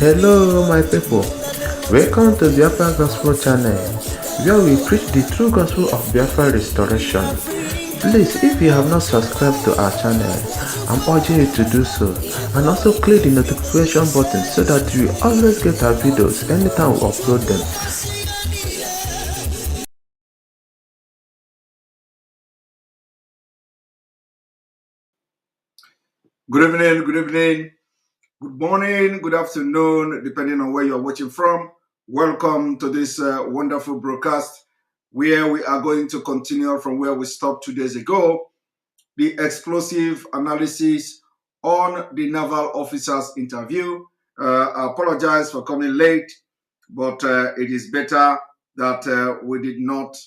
Hello, my people. Welcome to Biafra Gospel Channel, where we preach the true gospel of Biafra restoration. Please, if you have not subscribed to our channel, I'm urging you to do so, and also click the notification button so that you always get our videos anytime we upload them. Good evening, good morning, good afternoon, depending on where you're watching from. Welcome to this wonderful broadcast where we are going to continue from where we stopped 2 days ago, the explosive analysis on the naval officers interview. I apologize for coming late, but it is better that we did not,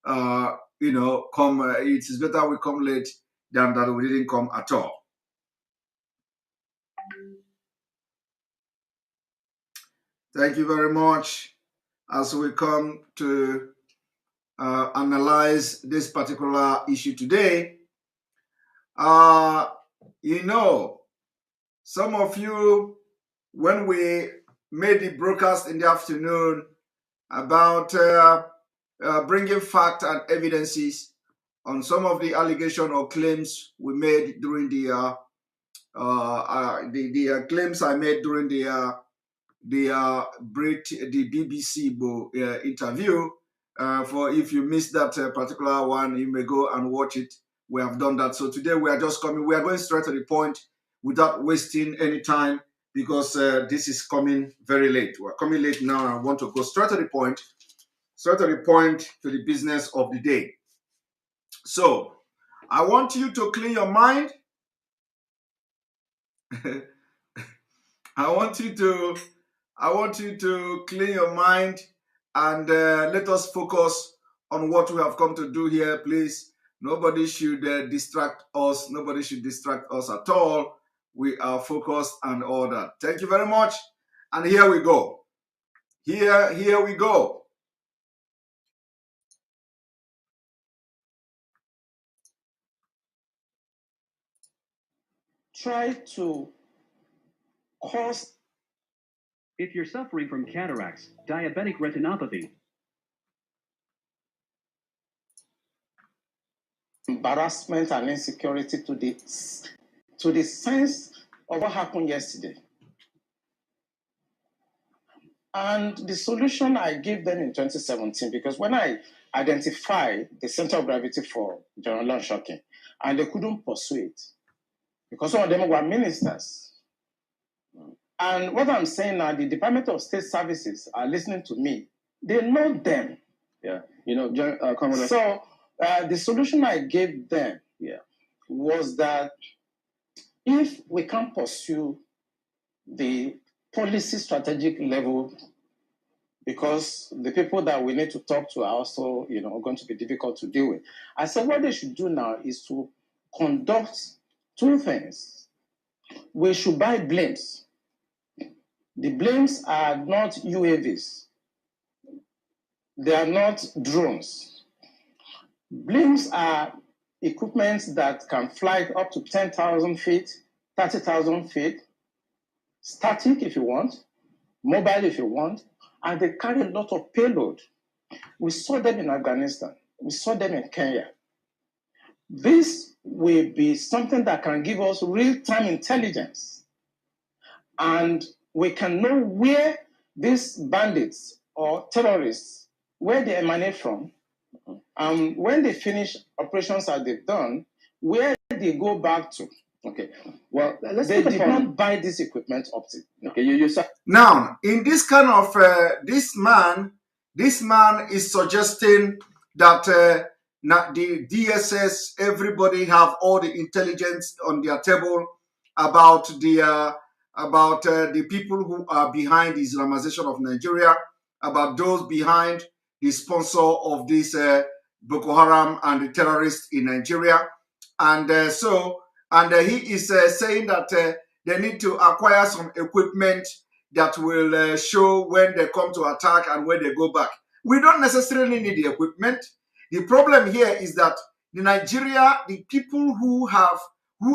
come. It is better we come late than that we didn't come at all. Thank you very much. As we come to analyze this particular issue today, some of you, when we made the broadcast in the afternoon about bringing fact and evidences on some of the allegation or claims we made during the claims I made during the BBC interview. For if you missed that particular one, you may go and watch it. We have done that. So today we are just coming. We are going straight to the point without wasting any time because this is coming very late. We're coming late now. And I want to go straight to the point. Straight to the point, to the business of the day. So I want you to clear your mind. I want you to clear your mind and let us focus on what we have come to do here, please. Nobody should distract us. Nobody should distract us at all. We are focused and all that. Thank you very much. And here we go. Here we go. Try to cause. If you're suffering from cataracts, diabetic retinopathy, embarrassment and insecurity to the sense of what happened yesterday. And the solution I gave them in 2017, because when I identified the center of gravity for General Shocking, and they couldn't pursue it, because some of them were ministers. And what I'm saying now, the Department of State Services are listening to me. They know them. Yeah. So the solution I gave them was that if we can't pursue the policy strategic level, because the people that we need to talk to are also, going to be difficult to deal with. I said what they should do now is to conduct two things. We should buy blames. The blames are not UAVs. They are not drones. Blames are equipment that can fly up to 10,000 feet, 30,000 feet, static if you want, mobile if you want, and they carry a lot of payload. We saw them in Afghanistan. We saw them in Kenya. This will be something that can give us real-time intelligence. And we can know where these bandits or terrorists, where they emanate from, and when they finish operations that they've done, where they go back to. Okay. Well, they did not buy this equipment up to. Okay, now, in this kind of this man is suggesting that the DSS, everybody have all the intelligence on their table about the people who are behind the Islamization of Nigeria, about those behind the sponsor of this Boko Haram and the terrorists in Nigeria. And he is saying that they need to acquire some equipment that will show when they come to attack and when they go back. We don't necessarily need the equipment. The problem here is that the people who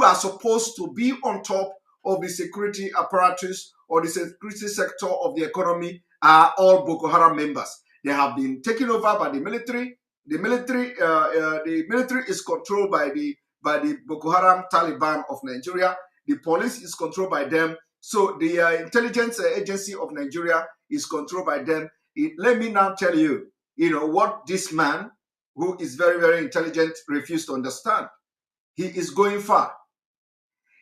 are supposed to be on top of the security apparatus or the security sector of the economy are all Boko Haram members. They have been taken over by the military. The military is controlled by the Boko Haram Taliban of Nigeria. The police is controlled by them. So the intelligence agency of Nigeria is controlled by them. Let me now tell you, what this man, who is very, very intelligent, refused to understand. He is going far.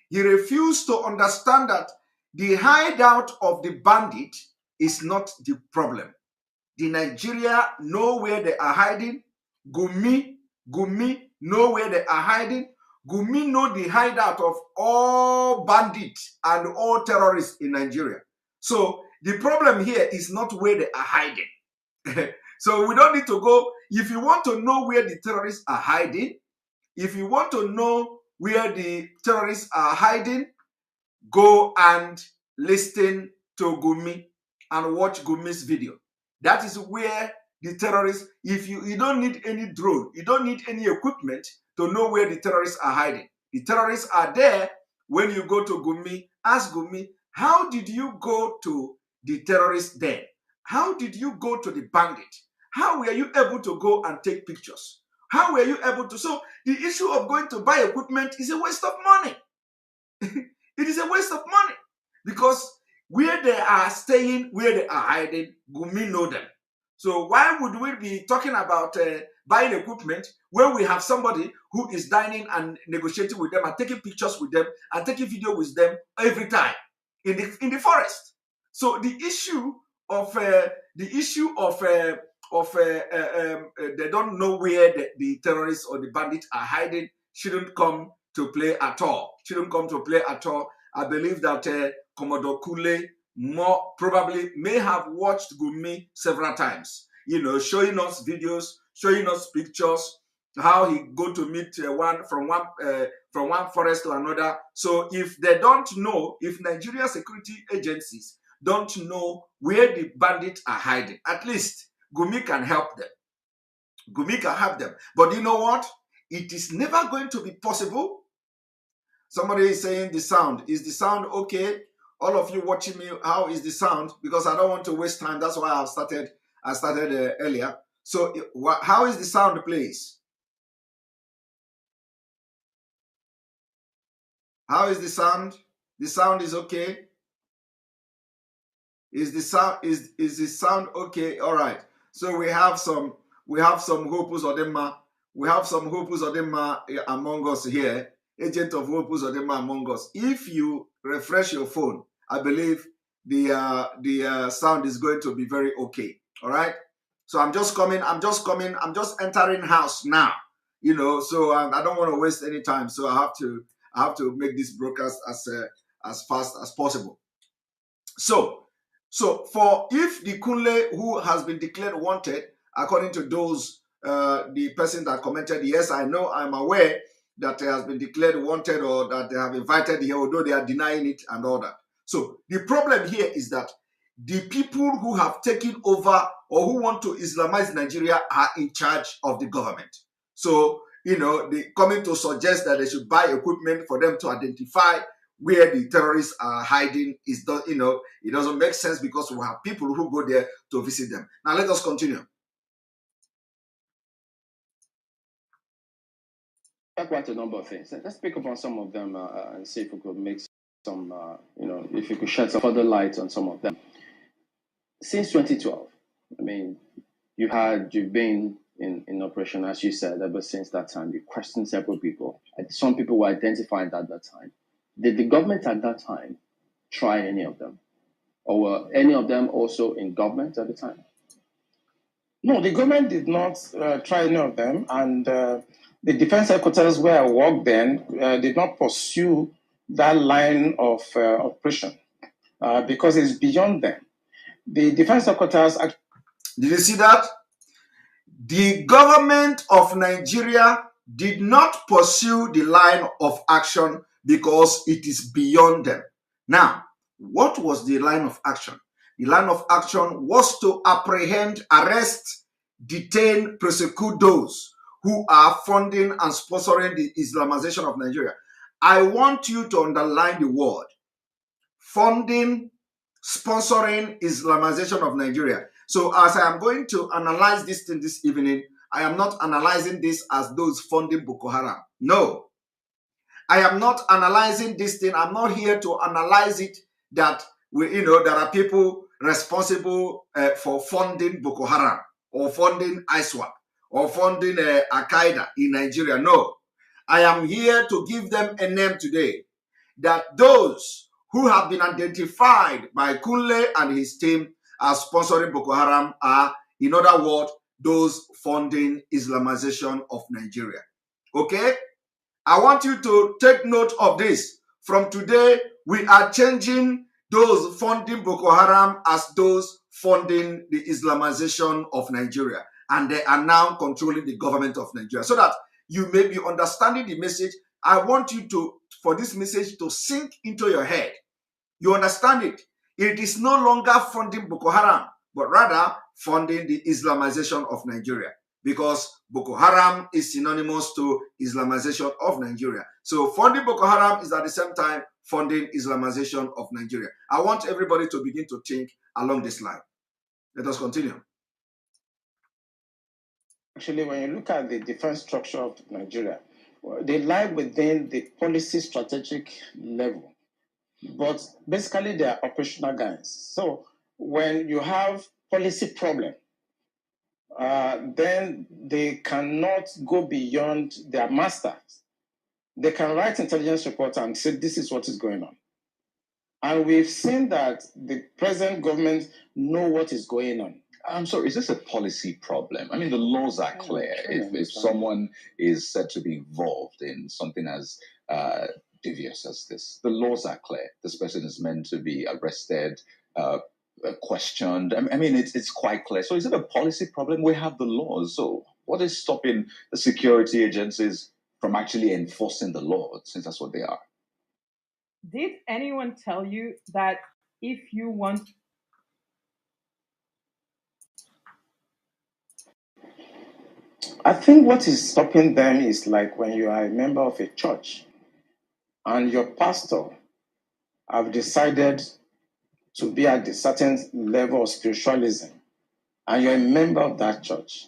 He refused to understand that the hideout of the bandit is not the problem. The Nigeria know where they are hiding. Gumi know where they are hiding. Gumi know the hideout of all bandits and all terrorists in Nigeria. So the problem here is not where they are hiding. So we don't need to go. If you want to know where the terrorists are hiding, if you want to know where the terrorists are hiding, go and listen to Gumi and watch Gumi's video. That is where the terrorists, if you don't need any drone, you don't need any equipment to know where the terrorists are hiding. The terrorists are there. When you go to Gumi, ask Gumi, how did you go to the terrorists there? How did you go to the bandit? How were you able to go and take pictures? How were you able to? So the issue of going to buy equipment is a waste of money. It is a waste of money because where they are staying, where they are hiding, Gumi know them. So why would we be talking about buying equipment when we have somebody who is dining and negotiating with them and taking pictures with them and taking video with them every time in the forest? So the issue of they don't know where the terrorists or the bandits are hiding shouldn't come to play at all. Shouldn't come to play at all. I believe that Commodore Kunle more probably may have watched Gumi several times, showing us videos, showing us pictures, how he go to meet from one forest to another. So if they don't know, if Nigeria security agencies don't know where the bandits are hiding, at least Gumi can help them. Gumi can help them. But you know what? It is never going to be possible. Somebody is saying the sound. Is the sound okay? All of you watching me, how is the sound? Because I don't want to waste time. That's why I started earlier. So how is the sound, please? How is the sound? The sound is okay. Is the sound okay? All right. So we have some Hopus Odema. We have some Hopus Odema among us here. Agent of Hopus Odema among us. If you refresh your phone, I believe the sound is going to be very okay. All right. So I'm just entering house now. So I don't want to waste any time. So I have to make this broadcast as fast as possible. So for if the Kunle who has been declared wanted, according to those the person that commented, yes, I know, I'm aware that has been declared wanted or that they have invited here, although they are denying it and all that. So the problem here is that the people who have taken over or who want to Islamize Nigeria are in charge of the government. So, they coming to suggest that they should buy equipment for them to identify where the terrorists are hiding it doesn't make sense because we have people who go there to visit them. Now let us continue. Quite a number of things. Let's pick up on some of them and see if we could make some, if you could shed some further light on some of them. Since 2012, you've been in operation, as you said, ever since that time. You questioned several people. Some people were identified at that time. Did the government at that time try any of them? Or were any of them also in government at the time? No, the government did not try any of them. And the defense headquarters where I worked then did not pursue that line of operation because it's beyond them. The defense headquarters... Did you see that? The government of Nigeria did not pursue the line of action because it is beyond them. Now, what was the line of action? The line of action was to apprehend, arrest, detain, prosecute those who are funding and sponsoring the Islamization of Nigeria. I want you to underline the word funding, sponsoring Islamization of Nigeria. So as I am going to analyze this thing this evening, I am not analyzing this as those funding Boko Haram. No. I am not analyzing this thing. I'm not here to analyze it that there are people responsible for funding Boko Haram or funding ISWAP or funding Al-Qaeda in Nigeria. No. I am here to give them a name today, that those who have been identified by Kunle and his team as sponsoring Boko Haram are, in other words, those funding Islamization of Nigeria. Okay? I want you to take note of this. From today, we are changing those funding Boko Haram as those funding the Islamization of Nigeria. And they are now controlling the government of Nigeria. So that you may be understanding the message. I want you for this message to sink into your head. You understand it. It is no longer funding Boko Haram, but rather funding the Islamization of Nigeria, because Boko Haram is synonymous to Islamization of Nigeria. So funding Boko Haram is at the same time funding Islamization of Nigeria. I want everybody to begin to think along this line. Let us continue. Actually, when you look at the defense structure of Nigeria, they lie within the policy strategic level, but basically they are operational guys. So when you have policy problem, then they cannot go beyond their masters. They can write intelligence reports and say, this is what is going on. And we've seen that the present government know what is going on. I'm sorry, is this a policy problem? I mean, the laws are clear. If someone is said to be involved in something as devious as this, the laws are clear. This person is meant to be arrested, questioned. I mean, it's quite clear. So is it a policy problem? We have the laws. So what is stopping the security agencies from actually enforcing the law, since that's what they are? Did anyone tell you that if you want... I think what is stopping them is like when you are a member of a church and your pastor have decided to be at a certain level of spiritualism and you're a member of that church,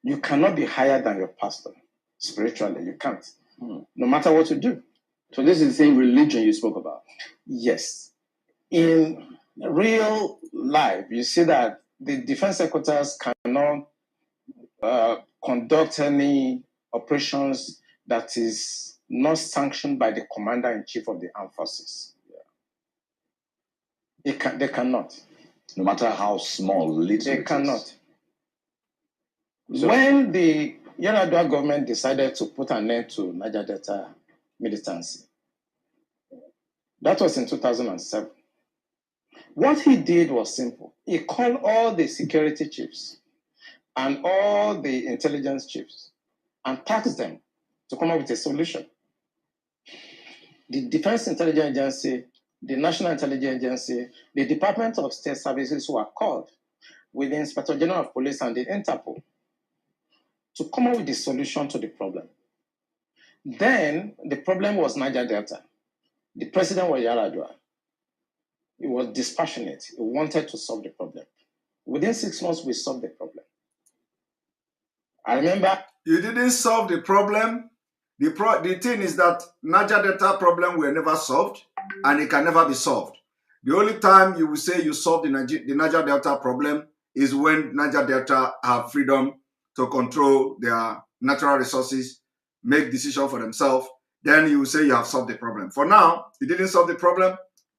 you cannot be higher than your pastor spiritually. You can't, no matter what you do. So this is the same religion you spoke about? Yes. In real life, you see that the defense headquarters cannot conduct any operations that is not sanctioned by the commander-in-chief of the armed forces. They cannot. No matter how small, little they cannot. So, when the Yar'Adua government decided to put an end to Niger Delta militancy, that was in 2007. What he did was simple. He called all the security chiefs and all the intelligence chiefs and tasked them to come up with a solution. The Defense Intelligence Agency, the National Intelligence Agency, the Department of State Services were called with the Inspector General of Police and the Interpol to come up with the solution to the problem. Then the problem was Niger Delta. The president was Yar'Adua. He was dispassionate. He wanted to solve the problem. Within 6 months, we solved the problem. I remember... You didn't solve the problem. The thing is that Niger Delta problem were never solved, and it can never be solved. The only time you will say you solved the Niger Delta problem is when Niger Delta have freedom to control their natural resources, make decisions for themselves. Then you will say you have solved the problem. For now, you didn't solve the problem.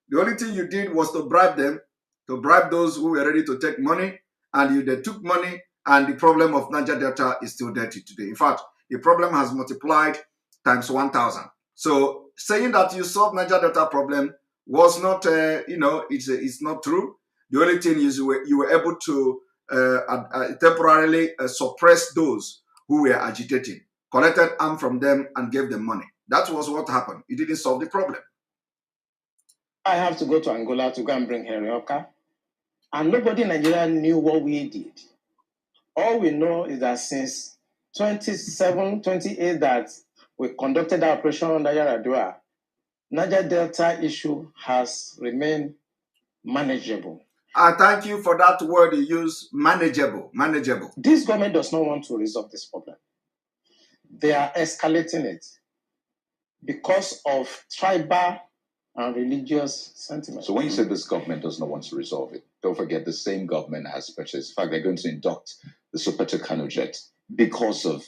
The only thing you did was to bribe them, to bribe those who were ready to take money, and they took money, and the problem of Niger Delta is still there today. In fact, the problem has multiplied times 1,000. So saying that you solved Niger Delta problem was not, it's not true. The only thing is you were able to temporarily suppress those who were agitating, collected arms from them and gave them money. That was what happened. It didn't solve the problem. I have to go to Angola to go and bring Henry Oka. And nobody in Nigeria knew what we did. All we know is that since 27, 28 that we conducted our operation under Yar'Adua, Niger Delta issue has remained manageable. Thank you for that word you use, manageable. Manageable. This government does not want to resolve this problem. They are escalating it because of tribal and religious sentiments. So when you say this government does not want to resolve it, don't forget the same government has purchased. In fact, they're going to induct the Super Tucano jet because of,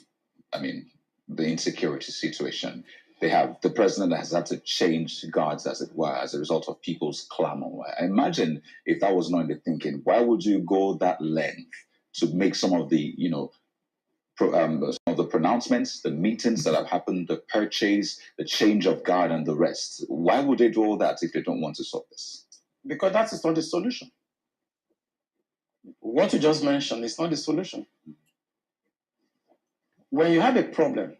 the insecurity situation. They have the president has had to change guards, as it were, as a result of people's clamor. I imagine if that was not in the thinking, why would you go that length to make some of the, some of the pronouncements, the meetings that have happened, the purchase, the change of guard, and the rest? Why would they do all that if they don't want to solve this? Because that is not the solution. What you just mentioned is not the solution. When you have a problem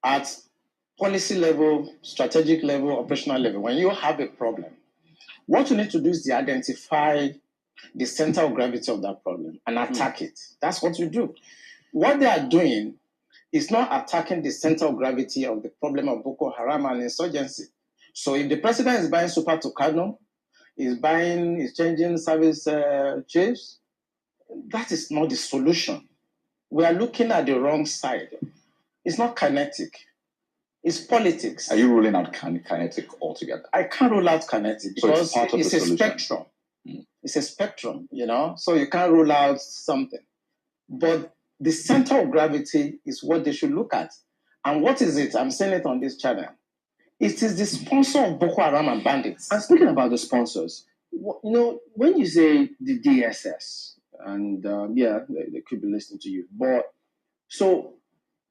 at policy level, strategic level, operational level, when you have a problem, what you need to do is to identify the center of gravity of that problem and attack it. That's what you do. What they are doing is not attacking the center of gravity of the problem of Boko Haram and insurgency. So if the president is buying Super Tucano, is changing service chiefs, that is not the solution. We are looking at the wrong side. It's not kinetic. It's politics. Are you ruling out kinetic altogether? I can't rule out kinetic because so it's a spectrum. It's a spectrum, so you can't rule out something. But the center of gravity is what they should look at. And what is it? I'm saying it on this channel. It is the sponsor of Boko Haram and bandits. And speaking about the sponsors, when you say the DSS, and they could be listening to you, but so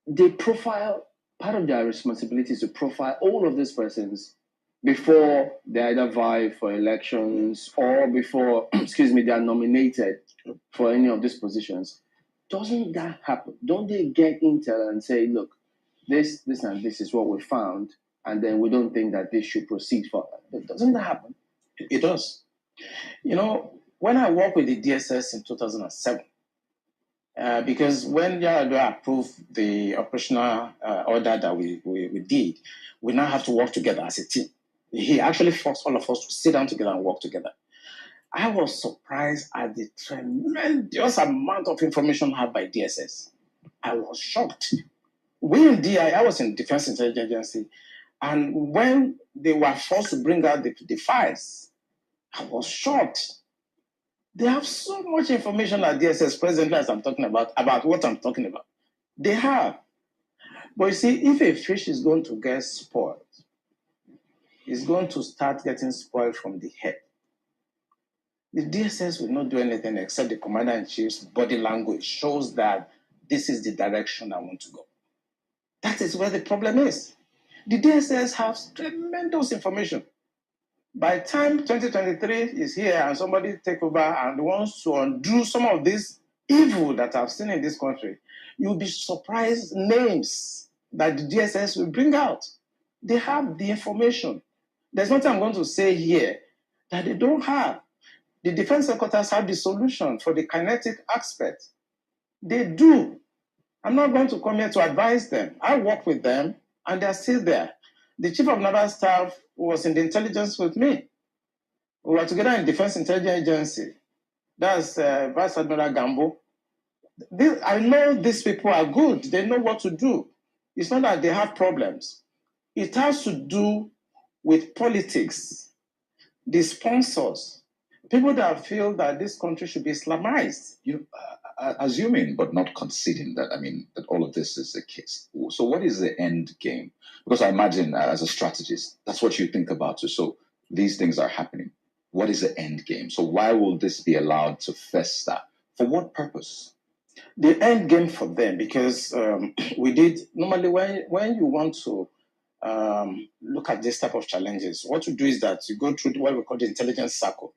they profile, part of their responsibility is to profile all of these persons before they either vie for elections or before, they are nominated for any of these positions. Doesn't that happen? Don't they get intel and say, look, this and this is what we found, and then we don't think that this should proceed further? Doesn't that happen? It does. When I worked with the DSS in 2007, because when Yar'Adua approved the operational order that we did, we now have to work together as a team. He actually forced all of us to sit down together and work together. I was surprised at the tremendous amount of information had by DSS. I was shocked. I was in Defense Intelligence Agency, and when they were forced to bring out the files, I was shocked. They have so much information at DSS presently as I'm talking about what I'm talking about. They have. But you see, if a fish is going to get spoiled, it's going to start getting spoiled from the head. The DSS will not do anything except the Commander-in-Chief's body language shows that this is the direction I want to go. That is where the problem is. The DSS has tremendous information. By the time 2023 is here and somebody take over and wants to undo some of this evil that I've seen in this country, you'll be surprised names that the DSS will bring out. They have the information. There's nothing I'm going to say here that they don't have. The defense headquarters have the solution for the kinetic aspect. They do. I'm not going to come here to advise them. I work with them and they're still there. The chief of naval staff was in the intelligence with me. We were together in Defense Intelligence Agency. That's Vice Admiral Gambo. I know these people are good. They know what to do. It's not that they have problems. It has to do with politics, the sponsors, people that feel that this country should be Islamized. Assuming but not conceding that, that all of this is the case. So what is the end game? Because I imagine as a strategist, that's what you think about. So these things are happening. What is the end game? So why will this be allowed to fester? For what purpose? The end game for them, because normally when you want to look at this type of challenges, what you do is that you go through what we call the intelligence circle.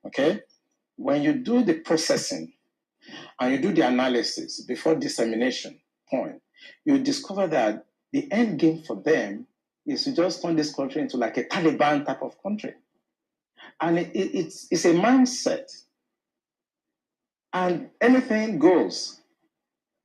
Okay? When you do the processing and you do the analysis before dissemination point, you discover that the end game for them is to just turn this country into like a Taliban type of country. And it's a mindset. And anything goes.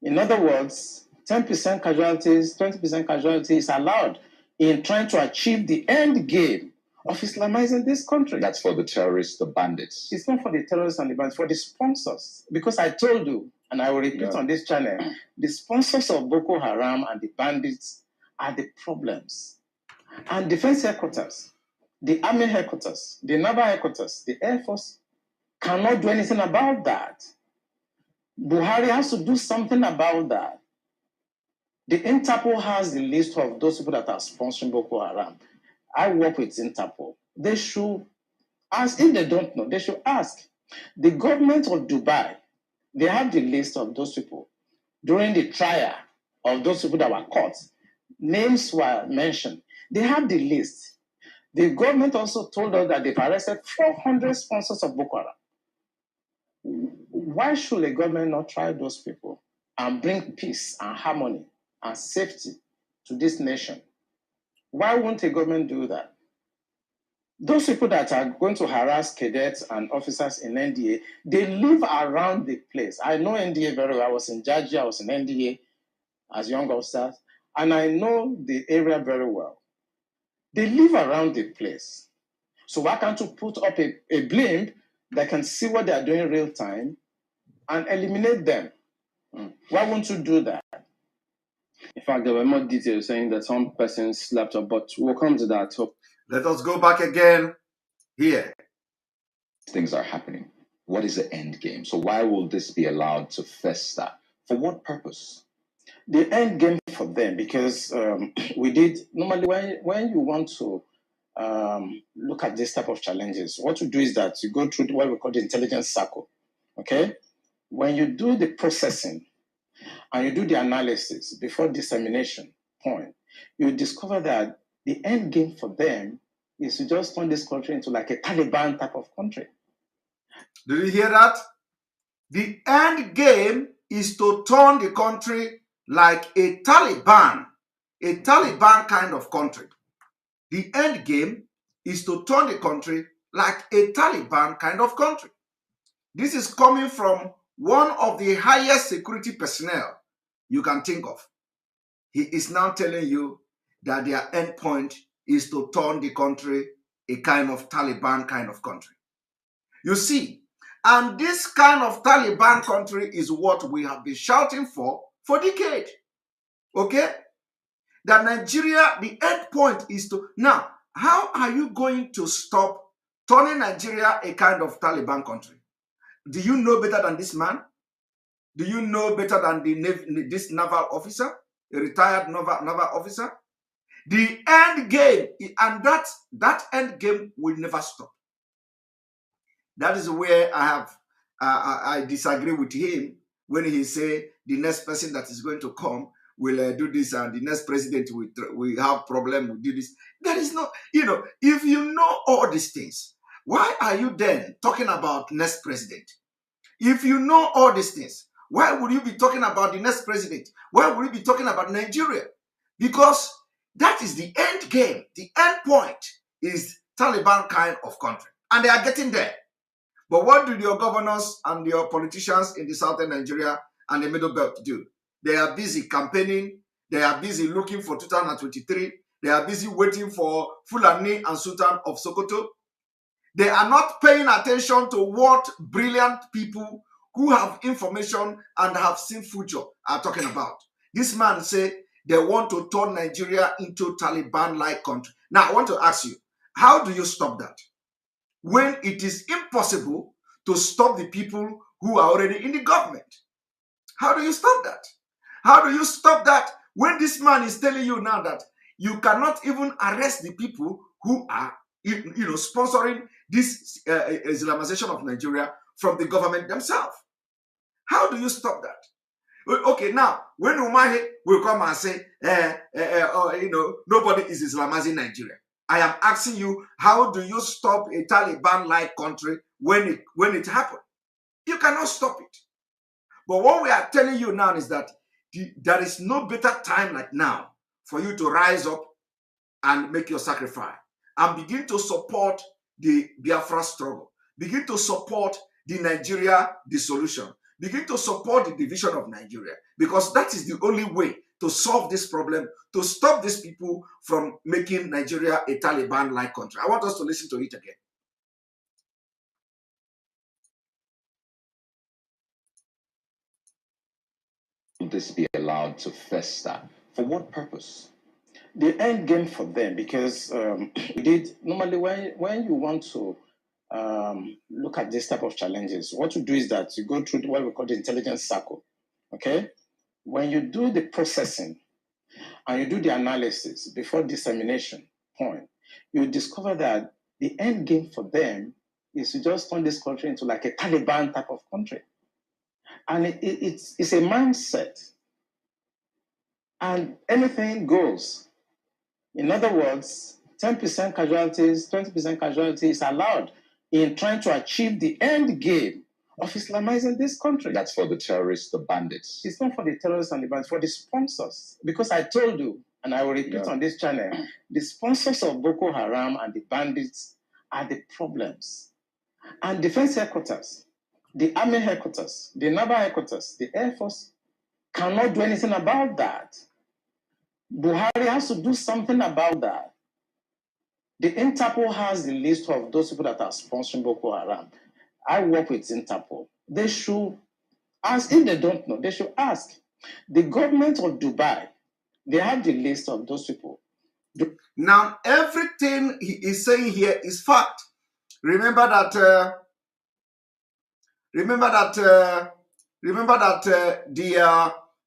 In other words, 10% casualties, 20% casualties is allowed. in trying to achieve the end game of Islamizing this country. That's for the terrorists, the bandits. It's not for the terrorists and the bandits, for the sponsors. Because I told you, and I will repeat on this channel, the sponsors of Boko Haram and the bandits are the problems. And defense headquarters, the army headquarters, the naval headquarters, the air force cannot do anything about that. Buhari has to do something about that. The Interpol has the list of those people that are sponsoring Boko Haram. I work with Interpol. They should ask, if they don't know, they should ask. The government of Dubai, they have the list of those people. During the trial of those people that were caught, names were mentioned. They have the list. The government also told us that they've arrested 400 sponsors of Boko Haram. Why should the government not try those people and bring peace and harmony and safety to this nation? Why won't the government do that? Those people that are going to harass cadets and officers in NDA, they live around the place. I know NDA very well. I was in Georgia, I was in NDA as young officers, and I know the area very well. They live around the place. So why can't you put up a blimp that can see what they are doing in real time and eliminate them? Why won't you do that? In fact, there were more details saying that some persons slept up, but we'll come to that. So Let us go back again here. Things are happening. What is the end game? So why will this be allowed to fester? For what purpose? The end game for them, because we did, normally when you want to look at this type of challenges, what you do is that you go through what we call the intelligence circle, okay? When you do the processing and you do the analysis before dissemination point, you discover that the end game for them is to just turn this country into like a Taliban type of country. Did you hear that? The end game is to turn the country like a Taliban kind of country. The end game is to turn the country like a Taliban kind of country. This is coming from one of the highest security personnel you can think of. He is now telling you that their end point is to turn the country a kind of Taliban kind of country. You see, and this kind of Taliban country is what we have been shouting for decades. Okay? That Nigeria, the end point is to... Now, how are you going to stop turning Nigeria a kind of Taliban country? Do you know better than this man? Do you know better than this naval officer, a retired naval officer? The end game, and that end game will never stop. That is where I disagree with him when he say the next person that is going to come will do this, and the next president will have problem with do this. There is no, if you know all these things, why are you then talking about next president? If you know all these things, why would you be talking about the next president? Why would you be talking about Nigeria? Because that is the end game. The end point is Taliban kind of country. And they are getting there. But what do your governors and your politicians in the southern Nigeria and the middle belt do? They are busy campaigning. They are busy looking for 2023. They are busy waiting for Fulani and Sultan of Sokoto. They are not paying attention to what brilliant people who have information and have seen future are talking about. This man said they want to turn Nigeria into Taliban-like country. Now, I want to ask you, how do you stop that? When it is impossible to stop the people who are already in the government. How do you stop that? How do you stop that when this man is telling you now that you cannot even arrest the people who are sponsoring this Islamization of Nigeria from the government themselves? How do you stop that? Okay, now, when Umahi will come and say, nobody is Islamizing Nigeria. I am asking you, how do you stop a Taliban-like country when it happened? You cannot stop it. But what we are telling you now is that there is no better time like now for you to rise up and make your sacrifice and begin to support the Biafra struggle. Begin to support the Nigeria dissolution. Begin to support the division of Nigeria, because that is the only way to solve this problem, to stop these people from making Nigeria a Taliban-like country. I want us to listen to it again. This be allowed to fester? For what purpose? The end game for them, because normally when you want to look at this type of challenges, what you do is that you go through what we call the intelligence circle. Okay, when you do the processing and you do the analysis before dissemination point, you discover that the end game for them is to just turn this country into like a Taliban type of country, and it's a mindset, and anything goes. In other words, 10% casualties, 20% casualties allowed in trying to achieve the end game of Islamizing this country. That's for the terrorists, the bandits. It's not for the terrorists and the bandits, for the sponsors. Because I told you, and I will repeat on this channel, the sponsors of Boko Haram and the bandits are the problems. And defense headquarters, the army headquarters, the naval headquarters, the air force cannot do anything about that. Buhari has to do something about that. The Interpol has the list of those people that are sponsoring Boko Haram. I work with Interpol. They should ask, if they don't know, they should ask. The government of Dubai, they have the list of those people. Now, everything he is saying here is fact. Remember that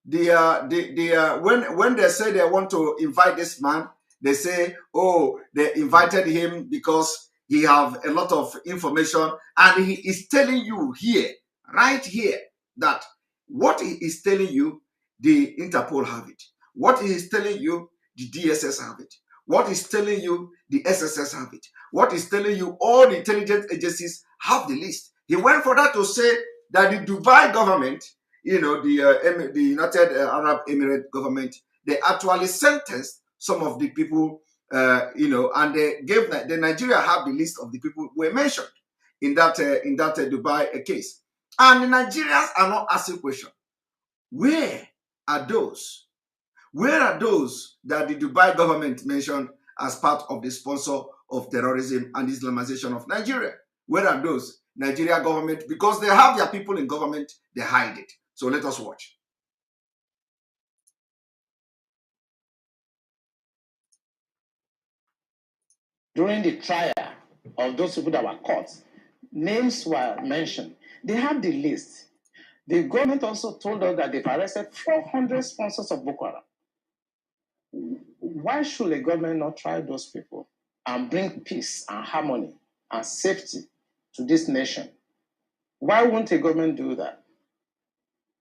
when they say they want to invite this man, they say, oh, they invited him because he have a lot of information, and he is telling you here, right here, that what he is telling you, the Interpol have it. What he is telling you, the DSS have it. What he's telling you, the SSS have it. What he's telling you, all the intelligence agencies have the list. He went for that to say that the Dubai government, you know, the United Arab Emirates government, they actually sentenced some of the people, you know, and they gave the Nigeria have the list of the people who were mentioned in that Dubai case. And the Nigerians are not asking questions. Where are those? Where are those that the Dubai government mentioned as part of the sponsor of terrorism and Islamization of Nigeria? Where are those? Nigeria government, because they have their people in government, they hide it. So let us watch. During the trial of those people that were caught, names were mentioned. They have the list. The government also told us that they've arrested 400 sponsors of Boko Haram. Why should the government not try those people and bring peace and harmony and safety to this nation? Why won't the government do that?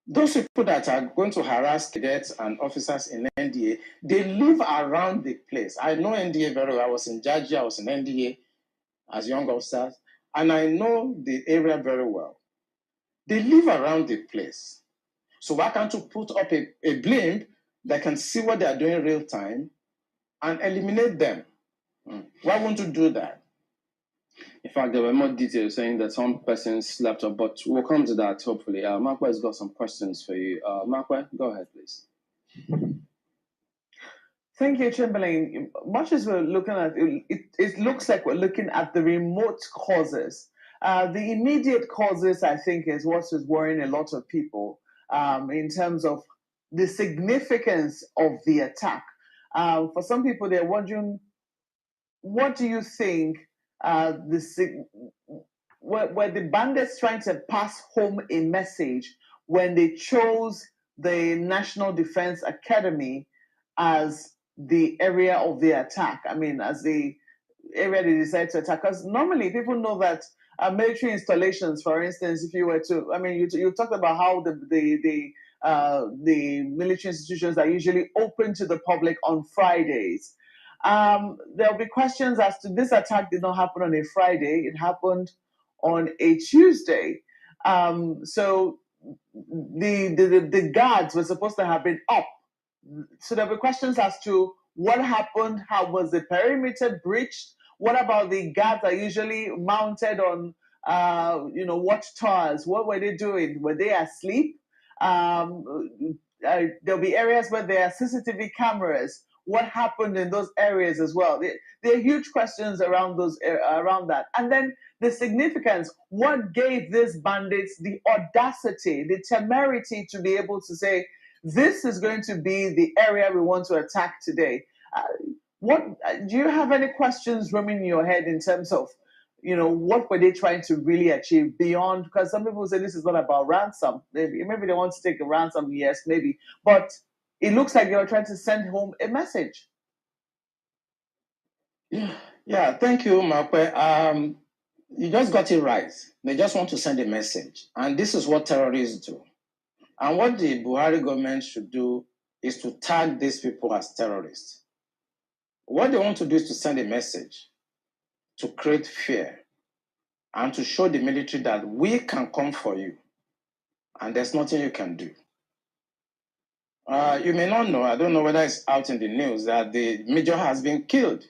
Those people that are going to harass cadets and officers in NDA, they live around the place. I know NDA very well. I was in Georgia, I was in NDA as young officers, and I know the area very well. They live around the place. So why can't you put up a blimp that can see what they are doing in real time and eliminate them? Why won't you do that? In fact, there were more details saying that some persons slept up, but we'll come to that hopefully. Markwa has got some questions for you. Markwa, go ahead, please. Thank you, Chamberlain. Much as we're looking at it looks like we're looking at the remote causes. The immediate causes, I think, is what is worrying a lot of people in terms of the significance of the attack. For some people, they're wondering, what do you think were the bandits trying to pass home a message when they chose the National Defense Academy as the area of the attack? I mean, as the area they decided to attack. Because normally people know that military installations, for instance, if you were to, I mean, you talked about how the military institutions are usually open to the public on Fridays. There'll be questions as to this attack did not happen on a Friday, it happened on a Tuesday. So the guards were supposed to have been up. So there'll be questions as to what happened, how was the perimeter breached, what about the guards that are usually mounted on watchtowers, what were they doing? Were they asleep? there'll be areas where there are CCTV cameras. What happened in those areas as well? There are huge questions around around that. And then the significance. What gave these bandits the audacity, the temerity to be able to say, this is going to be the area we want to attack today? Do you have any questions roaming in your head in terms of, what were they trying to really achieve beyond? Because some people say this is not about ransom. Maybe they want to take a ransom, yes, maybe. But it looks like they were trying to send home a message. Yeah, thank you, Makwe. You just got it right. They just want to send a message. And this is what terrorists do. And what the Buhari government should do is to tag these people as terrorists. What they want to do is to send a message to create fear and to show the military that we can come for you and there's nothing you can do. You may not know, I don't know whether it's out in the news, that the major has been killed.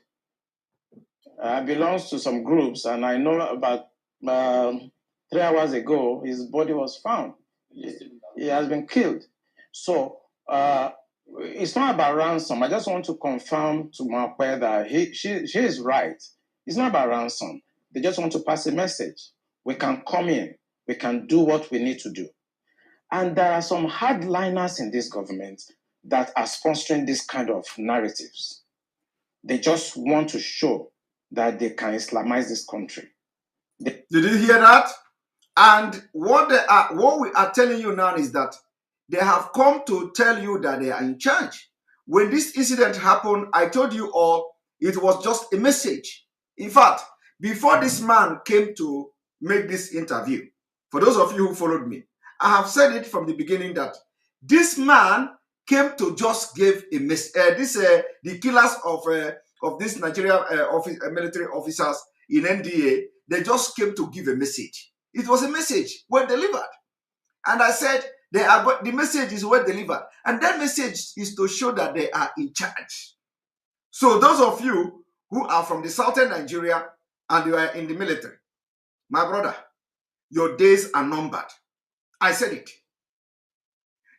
Belongs to some groups, and I know about 3 hours ago, his body was found. He has been killed. So it's not about ransom. I just want to confirm to Makwe that she is right. It's not about ransom. They just want to pass a message. We can come in. We can do what we need to do. And there are some hardliners in this government that are sponsoring this kind of narratives. They just want to show that they can Islamize this country. Did you hear that? And what we are telling you now is that they have come to tell you that they are in charge. When this incident happened, I told you all it was just a message. In fact, before this man came to make this interview, for those of you who followed me, I have said it from the beginning that this man came to just give a message. The killers of this Nigerian military officers in NDA, they just came to give a message. It was a message well delivered. And I said, the message is well delivered. And that message is to show that they are in charge. So those of you who are from the southern Nigeria and you are in the military, my brother, your days are numbered. I said it.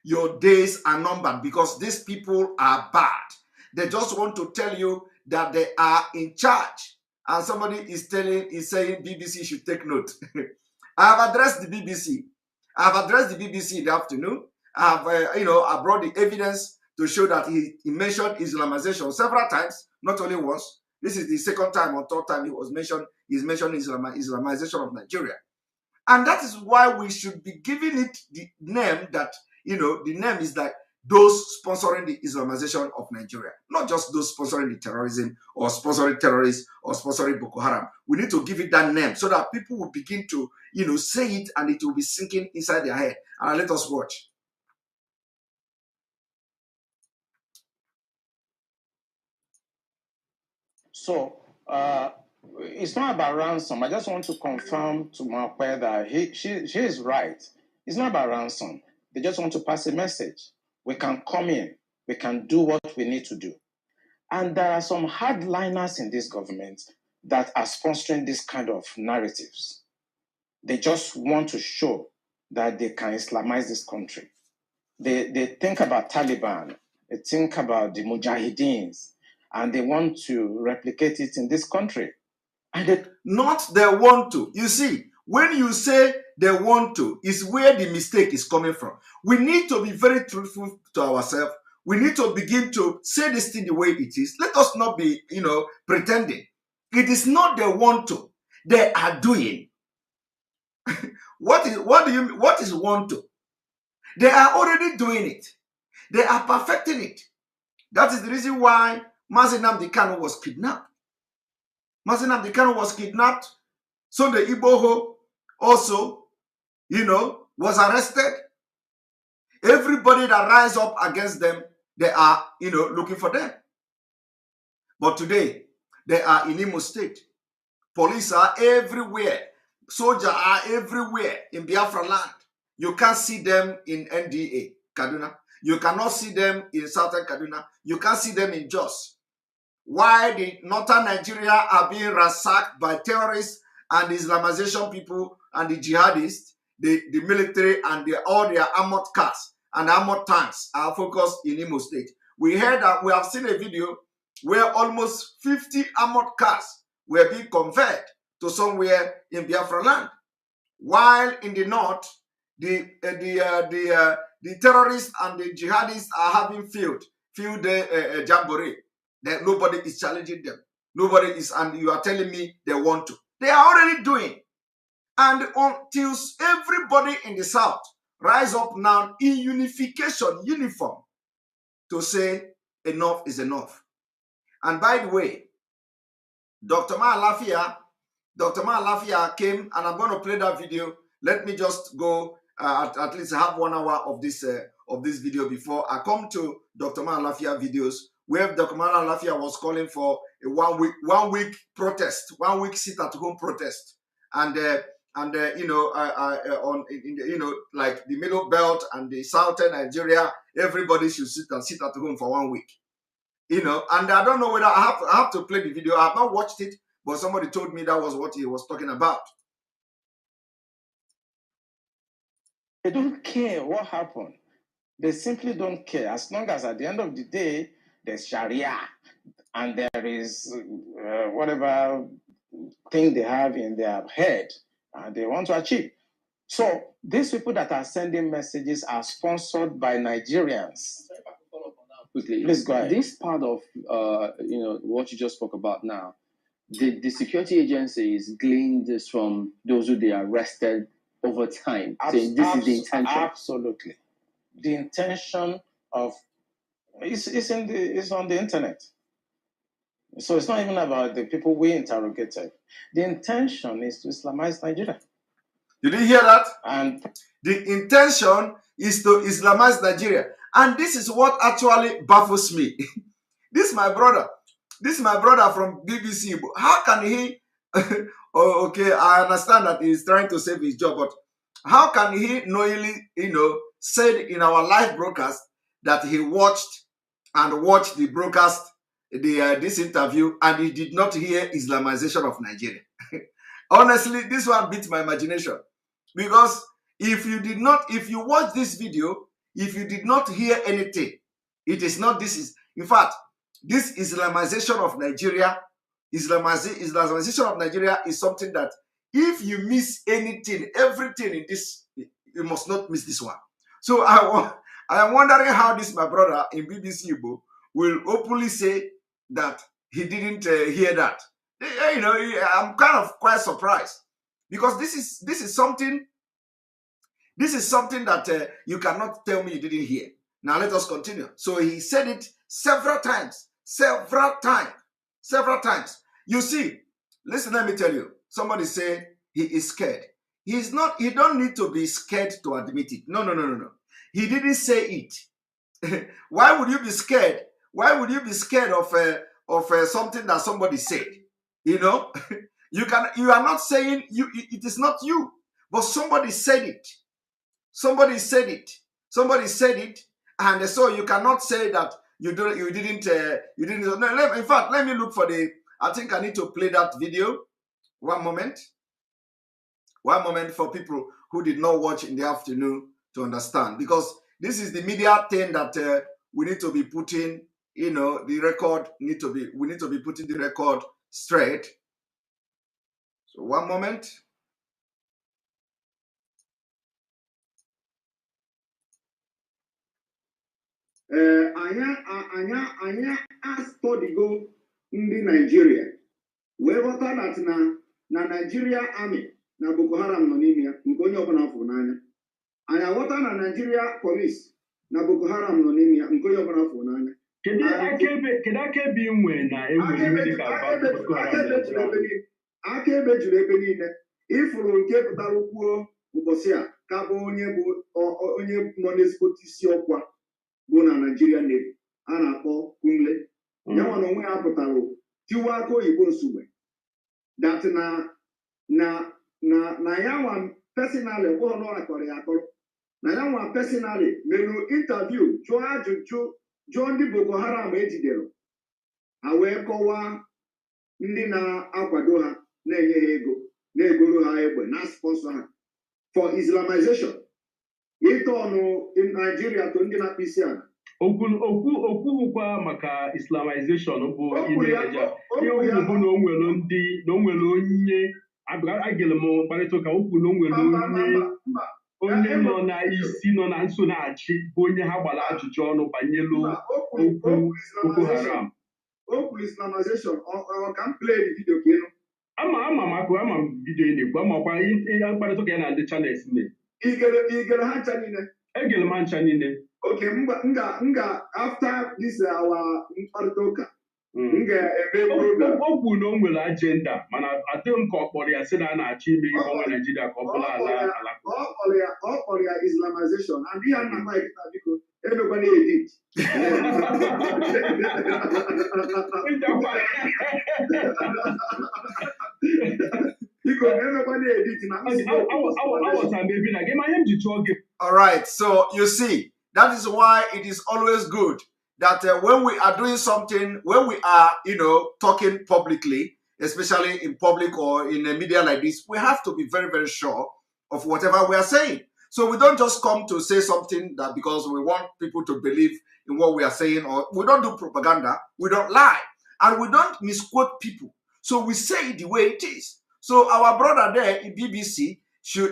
Your days are numbered because these people are bad. They just want to tell you that they are in charge. And somebody is saying BBC should take note. I have addressed the BBC. In the afternoon. I have, I brought the evidence to show that he mentioned Islamization several times, not only once. This is the second time or third time he's mentioned Islamization of Nigeria. And that is why we should be giving it the name that, the name is like those sponsoring the Islamization of Nigeria. Not just those sponsoring the terrorism or sponsoring terrorists or sponsoring Boko Haram. We need to give it that name so that people will begin to, say it and it will be sinking inside their head. And let us watch. So it's not about ransom. I just want to confirm to Makwe that she is right. It's not about ransom. They just want to pass a message. We can come in. We can do what we need to do. And there are some hardliners in this government that are sponsoring this kind of narratives. They just want to show that they can Islamize this country. They think about Taliban. They think about the Mujahideens. And they want to replicate it in this country. And they want to. You see, when you say they want to, is where the mistake is coming from. We need to be very truthful to ourselves. We need to begin to say this thing the way it is. Let us not be, pretending. It is not they want to. They are doing. What is want to? They are already doing it. They are perfecting it. That is the reason why Mazi was kidnapped. Mazi was kidnapped. Sunday Igboho also, was arrested. Everybody that rise up against them, they are, looking for them. But today, they are in Imo State. Police are everywhere. Soldiers are everywhere in Biafra land. You can't see them in NDA, Kaduna. You cannot see them in Southern Kaduna. You can't see them in Jos. Why the Northern Nigeria are being ransacked by terrorists and the Islamization people and the jihadists, the military and all their armored cars and armored tanks are focused in Imo State. We heard that we have seen a video where almost 50 armored cars were being converted to somewhere in Biafra land, while in the north, the terrorists and the jihadists are having field jamboree. That nobody is challenging them. Nobody is, and you are telling me they want to. They are already doing. And until everybody in the south rise up now in unification, uniform, to say enough is enough. And by the way, Dr. Lafia came, and I'm going to play that video. Let me just go at least have 1 hour of this video before I come to Dr. Lafia videos, where Dr. Lafia was calling for a one week protest, 1 week sit at home protest, and like the middle belt and the southern Nigeria, everybody should sit at home for 1 week. And I don't know whether I have to play the video. I have not watched it, but somebody told me that was what he was talking about. They don't care what happened. They simply don't care. As long as at the end of the day, there's Sharia and there is whatever thing they have in their head and they want to achieve. So these people that are sending messages are sponsored by Nigerians. Quickly, please go ahead. This part of what you just spoke about now, the security agencies gleaned this from those who they arrested over time. Saying this is the intention. Absolutely, the intention of it's on the internet. So it's not even about the people we interrogated. The intention is to Islamize Nigeria. Did you hear that? And the intention is to Islamize Nigeria. And this is what actually baffles me. This is my brother from BBC. How can he, okay, I understand that he's trying to save his job, but how can he knowingly, said in our live broadcast that he watched the broadcast, this interview, and he did not hear Islamization of Nigeria? Honestly, this one beats my imagination. Because if you watch this video, if you did not hear anything, it is not this Islamization of Nigeria, Islamization of Nigeria is something that if you miss anything, everything in this, you must not miss this one. So I am wondering how this, my brother in BBC Igbo, will openly say that he didn't hear that. I'm kind of quite surprised, because this is something that you cannot tell me you didn't hear. Now let us continue. So he said it several times. You see, listen, let me tell you. Somebody say he is scared. He's not. He don't need to be scared to admit it. No. He didn't say it. Why would you be scared? Why would you be scared of something that somebody said? You are not saying you. It is not you, but somebody said it. Somebody said it, and so you cannot say that you didn't. No, in fact, let me look for I think I need to play that video. One moment for people who did not watch in the afternoon to understand, because this is the media thing that we need to be putting. The record we need to be putting the record straight. So one moment. Anya studigo ndị Nigeria wee ghọta that na Nigeria Army na Boko Haram nọ n'ime ya, nke onye ọbụla fụrụ n'anya. Anya ghọta na Nigeria Police na Boko Haram nọ n'ime ya, nke onye ọbụla fụrụ n'anya. Kedu akaebe inwe na akaebe juru ebe niile. Ifuru nke pụtara kwuo ụbọchị a ka bụ onye nọ n'ezigbote isi ọkwa bụ na Nigeria Navy a na-akpọ Kunle. Ya nwa na onwe ya pụtara tiwa aka oyibo nsogbe that na ya nwa personally bụ ọnụ akọrọ ya akọrọ, na ya nwa personally mere interview jụọ ajụjụ jụọ ndị Boko Haram ejidere, ha wee kọwaa ndị na-akwado ha, na-enye ha ego, na-egoro ha egbe, na sponsor ha for Islamization. in Nigeria to ndị na-akpụ isi ala. Okwukwa maka Islamization bụ imeja ihe okwu bụ na o nwere onye agịrị m mkparịta ụka okwu na o nwere onye nọ na isi nọ na nso na-achị bụ onye ha gbara ajụjụ ọnụ banyelu okwu Boko Haram. Okwu Islamization ọ ka m play the video ka ịnụ. Ama m vidio ị na-ekwu amakwa ihe mkparịta ụka ya na ndị channels mee. Igere ha ncha niile. Egere m ncha niile. Okay, after this mkparịta ụka m ga-eme program. O kwuru na o nwere agenda mana adịghị m ka ọ kpọrọ ya sị na a na-achọ ime ihe ọnwa Naijiria ka ọ bụla ala ọ kpọrọ ya Islamization and ihe a na-ama ekita biko emekwana edit. All right, so you see, that is why it is always good that when we are doing something, when we are, talking publicly, especially in public or in a media like this, we have to be very, very sure of whatever we are saying. So we don't just come to say something that because we want people to believe in what we are saying, or we don't do propaganda, we don't lie, and we don't misquote people. So we say it the way it is. So our brother there in BBC should,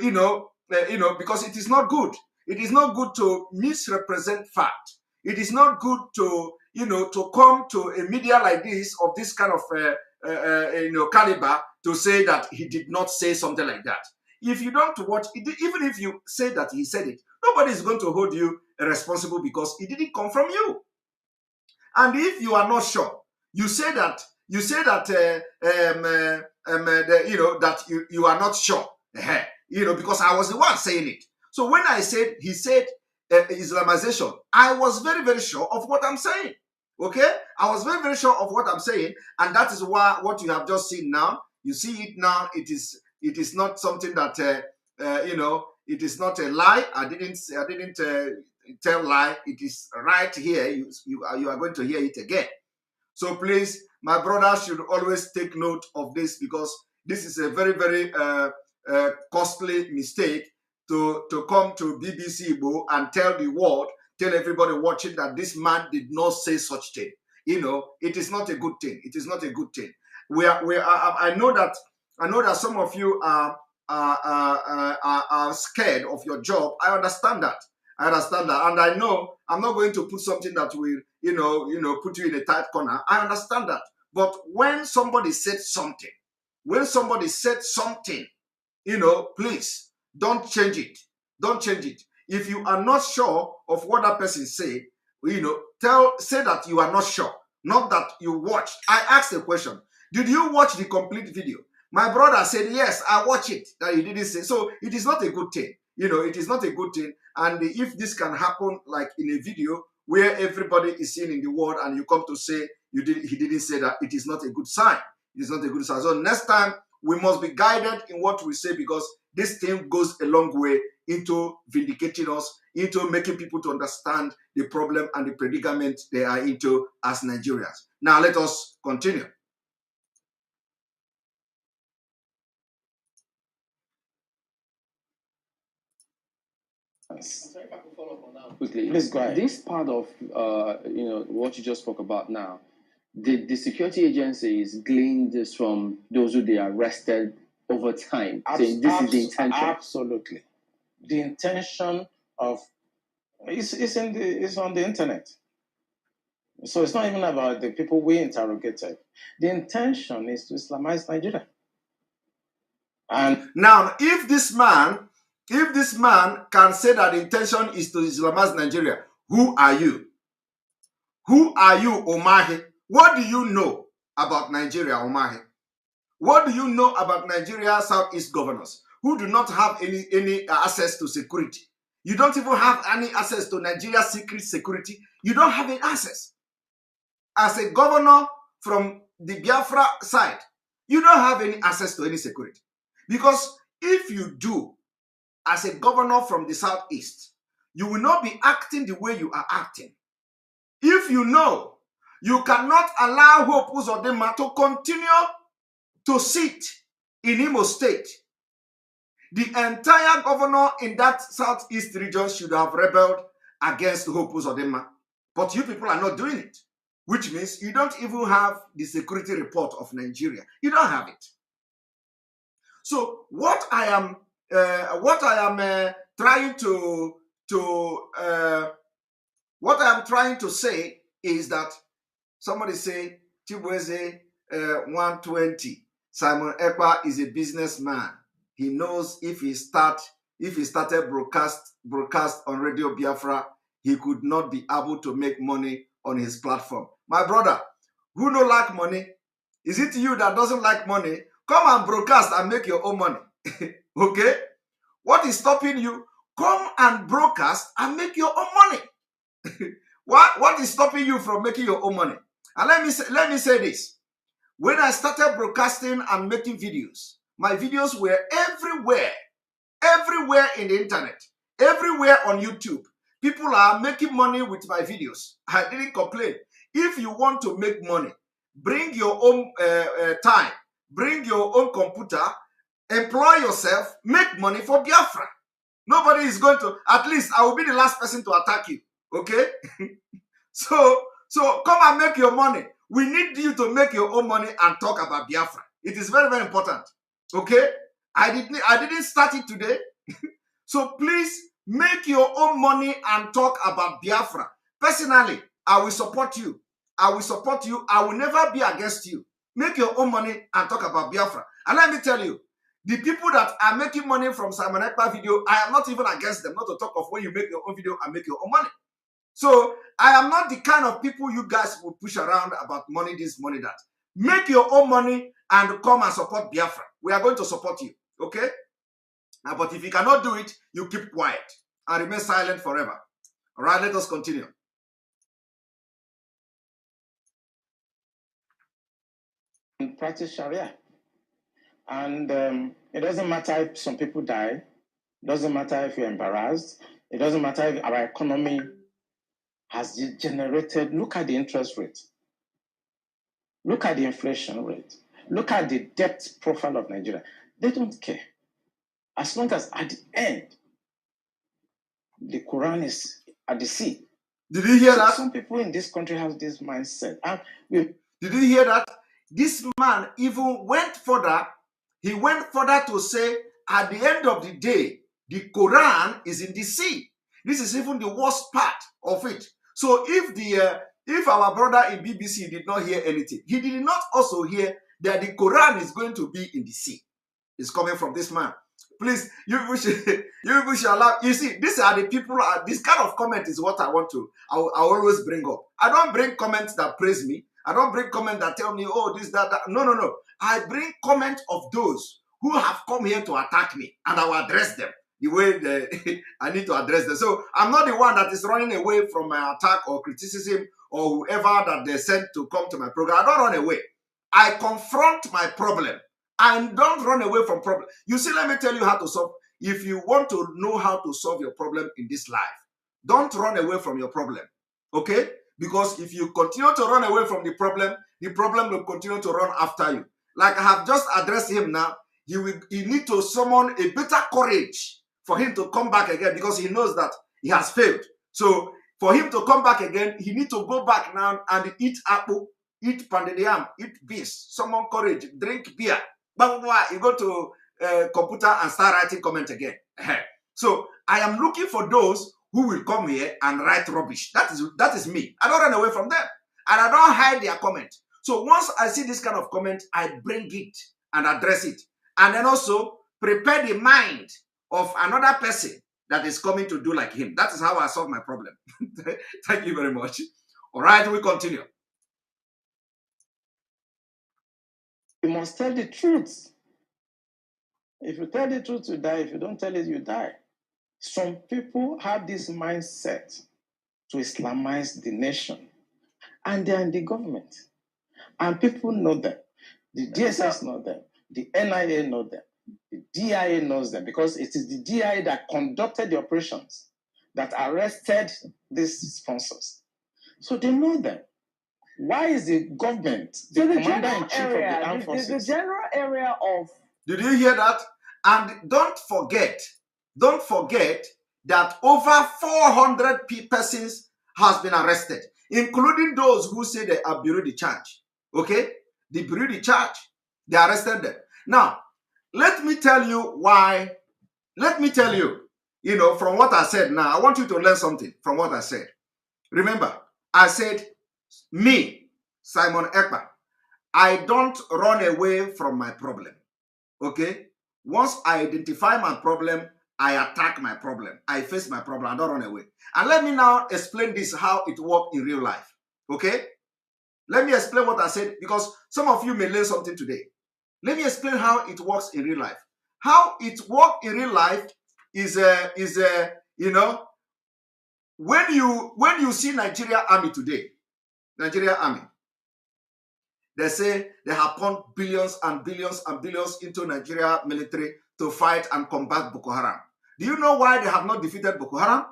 because it is not good. It is not good to misrepresent fact. It is not good to, to come to a media like this of this kind of, caliber to say that he did not say something like that. If you don't watch, even if you say that he said it, nobody is going to hold you responsible because it didn't come from you. And if you are not sure, you say that that you are not sure, because I was the one saying it. So when I said he said Islamization, I was very, very sure of what I'm saying. Okay, I was very, very sure of what I'm saying, and that is why what you have just seen now. You see it now. It is not something that it is not a lie. I didn't tell lie. It is right here. You are going to hear it again. So please, my brother should always take note of this because this is a very, very costly mistake to come to BBC Igbo and tell the world, tell everybody watching that this man did not say such thing. It is not a good thing. It is not a good thing. I know that some of you are scared of your job. I understand that. And I know I'm not going to put something that will, put you in a tight corner. I understand that. But when somebody said something, please don't change it. Don't change it. If you are not sure of what that person said, say that you are not sure, not that you watched. I asked a question. Did you watch the complete video? My brother said, yes, I watched it. That he didn't say. So it is not a good thing. It is not a good thing. And if this can happen like in a video where everybody is seen in the world and you come to say he didn't say that, it is not a good sign. It is not a good sign. So next time we must be guided in what we say because this thing goes a long way into vindicating us, into making people to understand the problem and the predicament they are into as Nigerians. Now let us continue. Sorry if I could follow up on that quickly. Please go ahead. This part of what you just spoke about now, the security agencies gleaned this from those who they arrested over time. Saying this is the intention. Absolutely, the intention of it's on the internet. So it's not even about the people we interrogated. The intention is to Islamize Nigeria. And now, if this man can say that the intention is to Islamize Nigeria, who are you? Who are you, Omahi? What do you know about Nigeria, Omahi? What do you know about Nigeria Southeast governors who do not have any access to security? You don't even have any access to Nigeria security. You don't have any access. As a governor from the Biafra side, you don't have any access to any security. Because if you do, as a governor from the Southeast, you will not be acting the way you are acting. If you know, you cannot allow Hope Uzodinma to continue to sit in Imo State. The entire governor in that southeast region should have rebelled against Hope Uzodinma. But you people are not doing it, which means you don't even have the security report of Nigeria. You don't have it. So what I am trying to say is that somebody say Chibweze 120. Simon Ekpa is a businessman. He knows if he started broadcast on Radio Biafra, he could not be able to make money on his platform. My brother, who don't like money? Is it you that doesn't like money? Come and broadcast and make your own money. Okay? What is stopping you? Come and broadcast and make your own money. What is stopping you from making your own money? And let me say this. When I started broadcasting and making videos, my videos were everywhere in the internet, everywhere on YouTube. People are making money with my videos. I didn't complain. If you want to make money, bring your own time, bring your own computer, employ yourself, make money for Biafra. Nobody is going to, at least I will be the last person to attack you. Okay? So come and make your money. We need you to make your own money and talk about Biafra. It is very, very important. Okay? I didn't start it today. So please make your own money and talk about Biafra. Personally, I will support you. I will support you. I will never be against you. Make your own money and talk about Biafra. And let me tell you, the people that are making money from Simon Ekpa video, I am not even against them, not to talk of when you make your own video and make your own money. So I am not the kind of people you guys will push around about money this, money that. Make your own money and come and support Biafra. We are going to support you. Okay? But if you cannot do it, you keep quiet and remain silent forever. All right, let us continue. And practice Sharia. And it doesn't matter if some people die. It doesn't matter if you're embarrassed. It doesn't matter if our economy has degenerated. Look at the interest rate. Look at the inflation rate. Look at the debt profile of Nigeria. They don't care. As long as at the end, the Quran is at the sea. Did you hear that? Some people in this country have this mindset. Did you hear that? This man even went further. He went further to say, at the end of the day, the Quran is in the sea. This is even the worst part of it. So if our brother in BBC did not hear anything, he did not also hear that the Quran is going to be in the sea. It's coming from this man. Please, you should allow. You see, these are the people. This kind of comment is what I want to. I always bring up. I don't bring comments that praise me. I don't bring comments that tell me, oh, this, that. No. I bring comments of those who have come here to attack me, and I will address them the way I need to address them. So I'm not the one that is running away from my attack or criticism or whoever that they sent to come to my program. I don't run away. I confront my problem. And don't run away from problem. You see, let me tell you how to solve. If you want to know how to solve your problem in this life, don't run away from your problem. Okay? Because if you continue to run away from the problem will continue to run after you. Like I have just addressed him now, he need to summon a better courage for him to come back again because he knows that he has failed. So for him to come back again, he need to go back now and eat apple, eat pounded yam, eat beans, summon courage, drink beer. You go to computer and start writing comment again. So I am looking for those who will come here and write rubbish. That is me. I don't run away from them. And I don't hide their comment. So once I see this kind of comment, I bring it and address it. And then also prepare the mind of another person that is coming to do like him. That is how I solve my problem. Thank you very much. All right, we continue. You must tell the truth. If you tell the truth, you die. If you don't tell it, you die. Some people have this mindset to Islamize the nation, and they are in the government. And people know them. The DSS know them. The NIA know them. The DIA knows them because it is the DIA that conducted the operations that arrested these sponsors. So they know them. Why is the government, the commander-in-chief of the armed forces? The general area of... Did you hear that? And don't forget that over 400 persons has been arrested, including those who say they are bureau de charge. Okay? The bureau de charge, they arrested them. Now, let me tell you why. Let me tell you, from what I said now, I want you to learn something from what I said. Remember, I said, me, Simon Ekpa, I don't run away from my problem. Okay? Once I identify my problem, I attack my problem. I face my problem. I don't run away. And let me now explain this, how it works in real life. Okay? Let me explain what I said, because some of you may learn something today. Let me explain how it works in real life. How it works in real life is when you see Nigeria Army today, Nigeria Army, they say they have pumped billions and billions and billions into Nigeria military to fight and combat Boko Haram. Do you know why they have not defeated Boko Haram?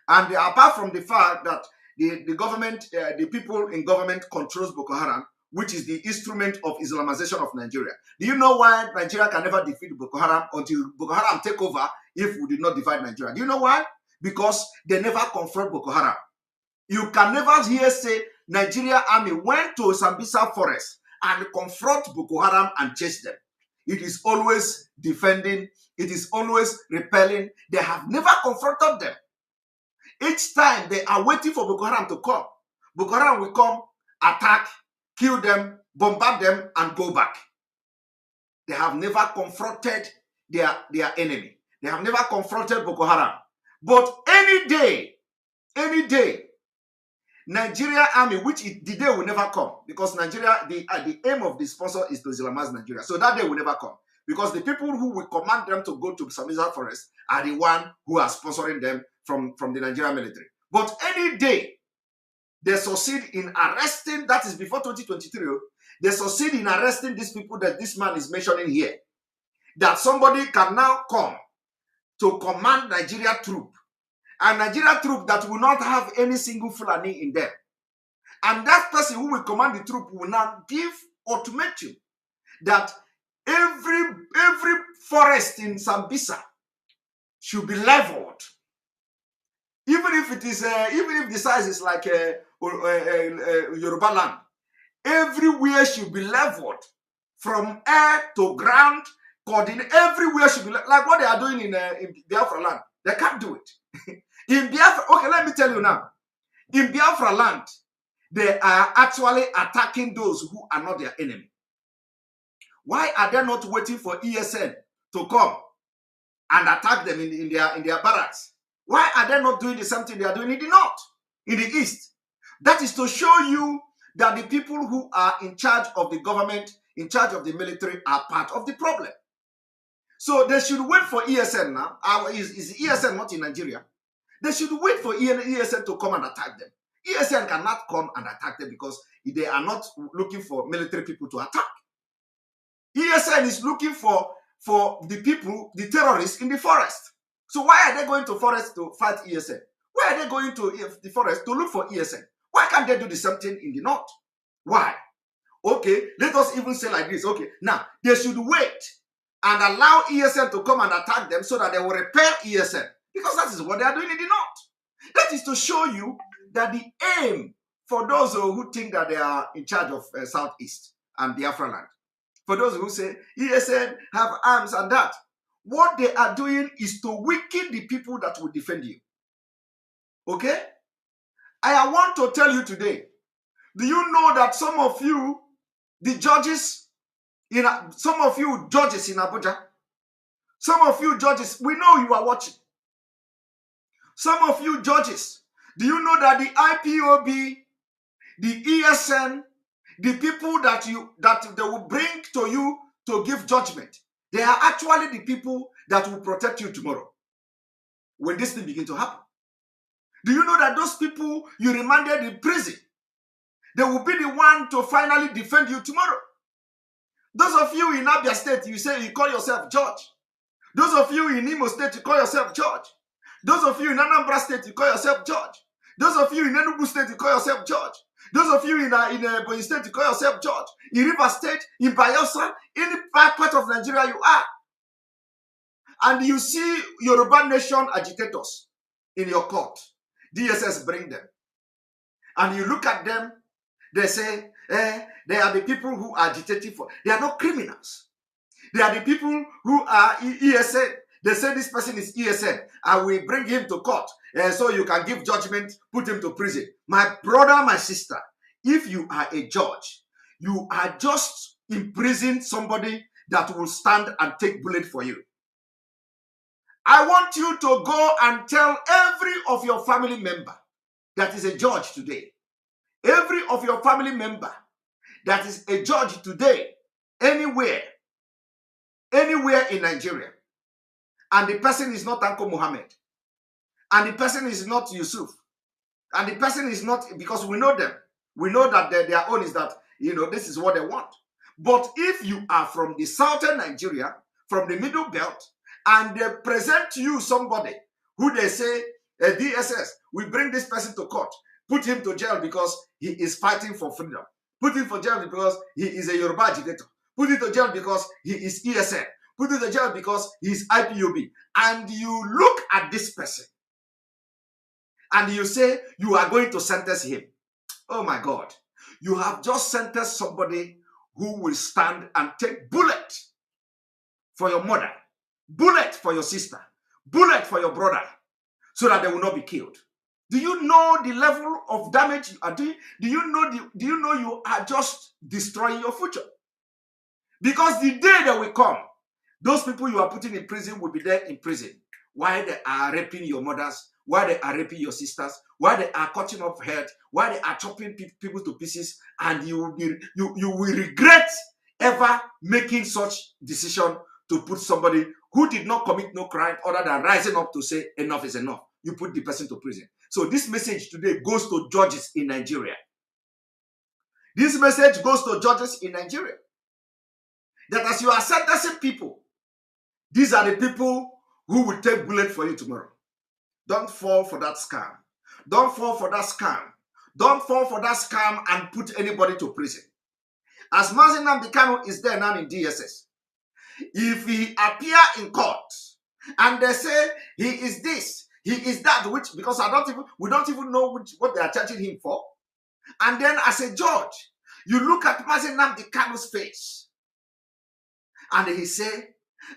And apart from the fact that the government, the people in government controls Boko Haram, which is the instrument of Islamization of Nigeria. Do you know why Nigeria can never defeat Boko Haram until Boko Haram take over if we did not divide Nigeria? Do you know why? Because they never confront Boko Haram. You can never hear say Nigeria Army went to Sambisa forest and confront Boko Haram and chase them. It is always defending. It is always repelling. They have never confronted them. Each time they are waiting for Boko Haram to come. Boko Haram will come, attack, kill them, bombard them, and go back. They have never confronted their enemy. They have never confronted Boko Haram. But any day, Nigeria Army, which the day will never come, because Nigeria, the aim of the sponsor is to Islamize Nigeria. So that day will never come, because the people who will command them to go to Sambisa forest are the one who are sponsoring them from the Nigerian military. But any day they succeed in arresting, that is before 2023, they succeed in arresting these people that this man is mentioning here, that somebody can now come to command Nigeria troop, and Nigeria troop that will not have any single Fulani in them. And that person who will command the troop will now give ultimatum that every forest in Sambisa should be leveled, even if it is even if the size is like Yoruba land. Everywhere should be leveled from air to ground. Everywhere should be like what they are doing in Biafra land. They can't do it. In Biafra, okay, let me tell you now. In Biafra land, they are actually attacking those who are not their enemy. Why are they not waiting for ESN to come and attack them in their barracks? Why are they not doing the same thing they are doing in the north, in the east? That is to show you that the people who are in charge of the government, in charge of the military, are part of the problem. So they should wait for ESN now. Is ESN not in Nigeria? They should wait for ESN to come and attack them. ESN cannot come and attack them because they are not looking for military people to attack. ESN is looking for the people, the terrorists in the forest. So why are they going to forest to fight ESN? Why are they going to the forest to look for ESN? Why can't they do the same thing in the north? Why? Okay, let us even say like this. Okay, now they should wait and allow ESN to come and attack them so that they will repel ESN, because that is what they are doing in the north. That is to show you that the aim for those who think that they are in charge of Southeast and Biafra land, for those who say ESN have arms and that, what they are doing is to weaken the people that will defend you. Okay? I want to tell you today, do you know that some of you, the judges, some of you judges in Abuja, some of you judges, we know you are watching. Some of you judges, do you know that the IPOB, the ESN, the people that they will bring to you to give judgment, they are actually the people that will protect you tomorrow when this thing begins to happen. Do you know that those people you remanded in prison, they will be the one to finally defend you tomorrow? Those of you in Abia State, you say you call yourself judge. Those of you in Imo State, you call yourself judge. Those of you in Anambra State, you call yourself judge. Those of you in Enugu State, you call yourself judge. Those of you in Ebonyi State, you call yourself judge. In River State, in Bayelsa, any part of Nigeria you are. and you see Yoruba nation agitators in your court, DSS bring them. And you look at them, they say, they are the people who are agitating for. They are not criminals. They are the people who are ESN. They say this person is ESN, and we bring him to court, so you can give judgment, put him to prison. My brother, my sister, if you are a judge, you are just imprisoning somebody that will stand and take bullet for you. I want you to go and tell every of your family member that is a judge today, every of your family member that is a judge today, anywhere in Nigeria, and the person is not Uncle Muhammad, and the person is not Yusuf, and the person is not, because we know them, we know that their own is that, this is what they want. But if you are from the southern Nigeria, from the middle belt, and they present to you somebody who they say, DSS, we bring this person to court, put him to jail because he is fighting for freedom, put him to jail because he is a Yoruba agitator, put him to jail because he is ESN, put him to jail because he is IPOB, and you look at this person and you say you are going to sentence him. Oh my God, you have just sentenced somebody who will stand and take bullet for your mother, bullet for your sister, bullet for your brother, so that they will not be killed. Do you know the level of damage you are doing? Do you know you are just destroying your future? Because the day that will come, those people you are putting in prison will be there in prison. Why they are raping your mothers, why they are raping your sisters, why they are cutting off head, why they are chopping people to pieces, and you will regret ever making such decision to put somebody who did not commit no crime other than rising up to say enough is enough. You put the person to prison. So this message today goes to judges in Nigeria. This message goes to judges in Nigeria. That as you are sentencing people, these are the people who will take bullet for you tomorrow. Don't fall for that scam. Don't fall for that scam. Don't fall for that scam and put anybody to prison. As Mazi Nnamdi Kanu is there now in DSS, if he appear in court and they say he is this, he is that, which, because we don't even know what they are charging him for. And then as a judge, you look at Mazi Nnamdi Kanu's face and he say,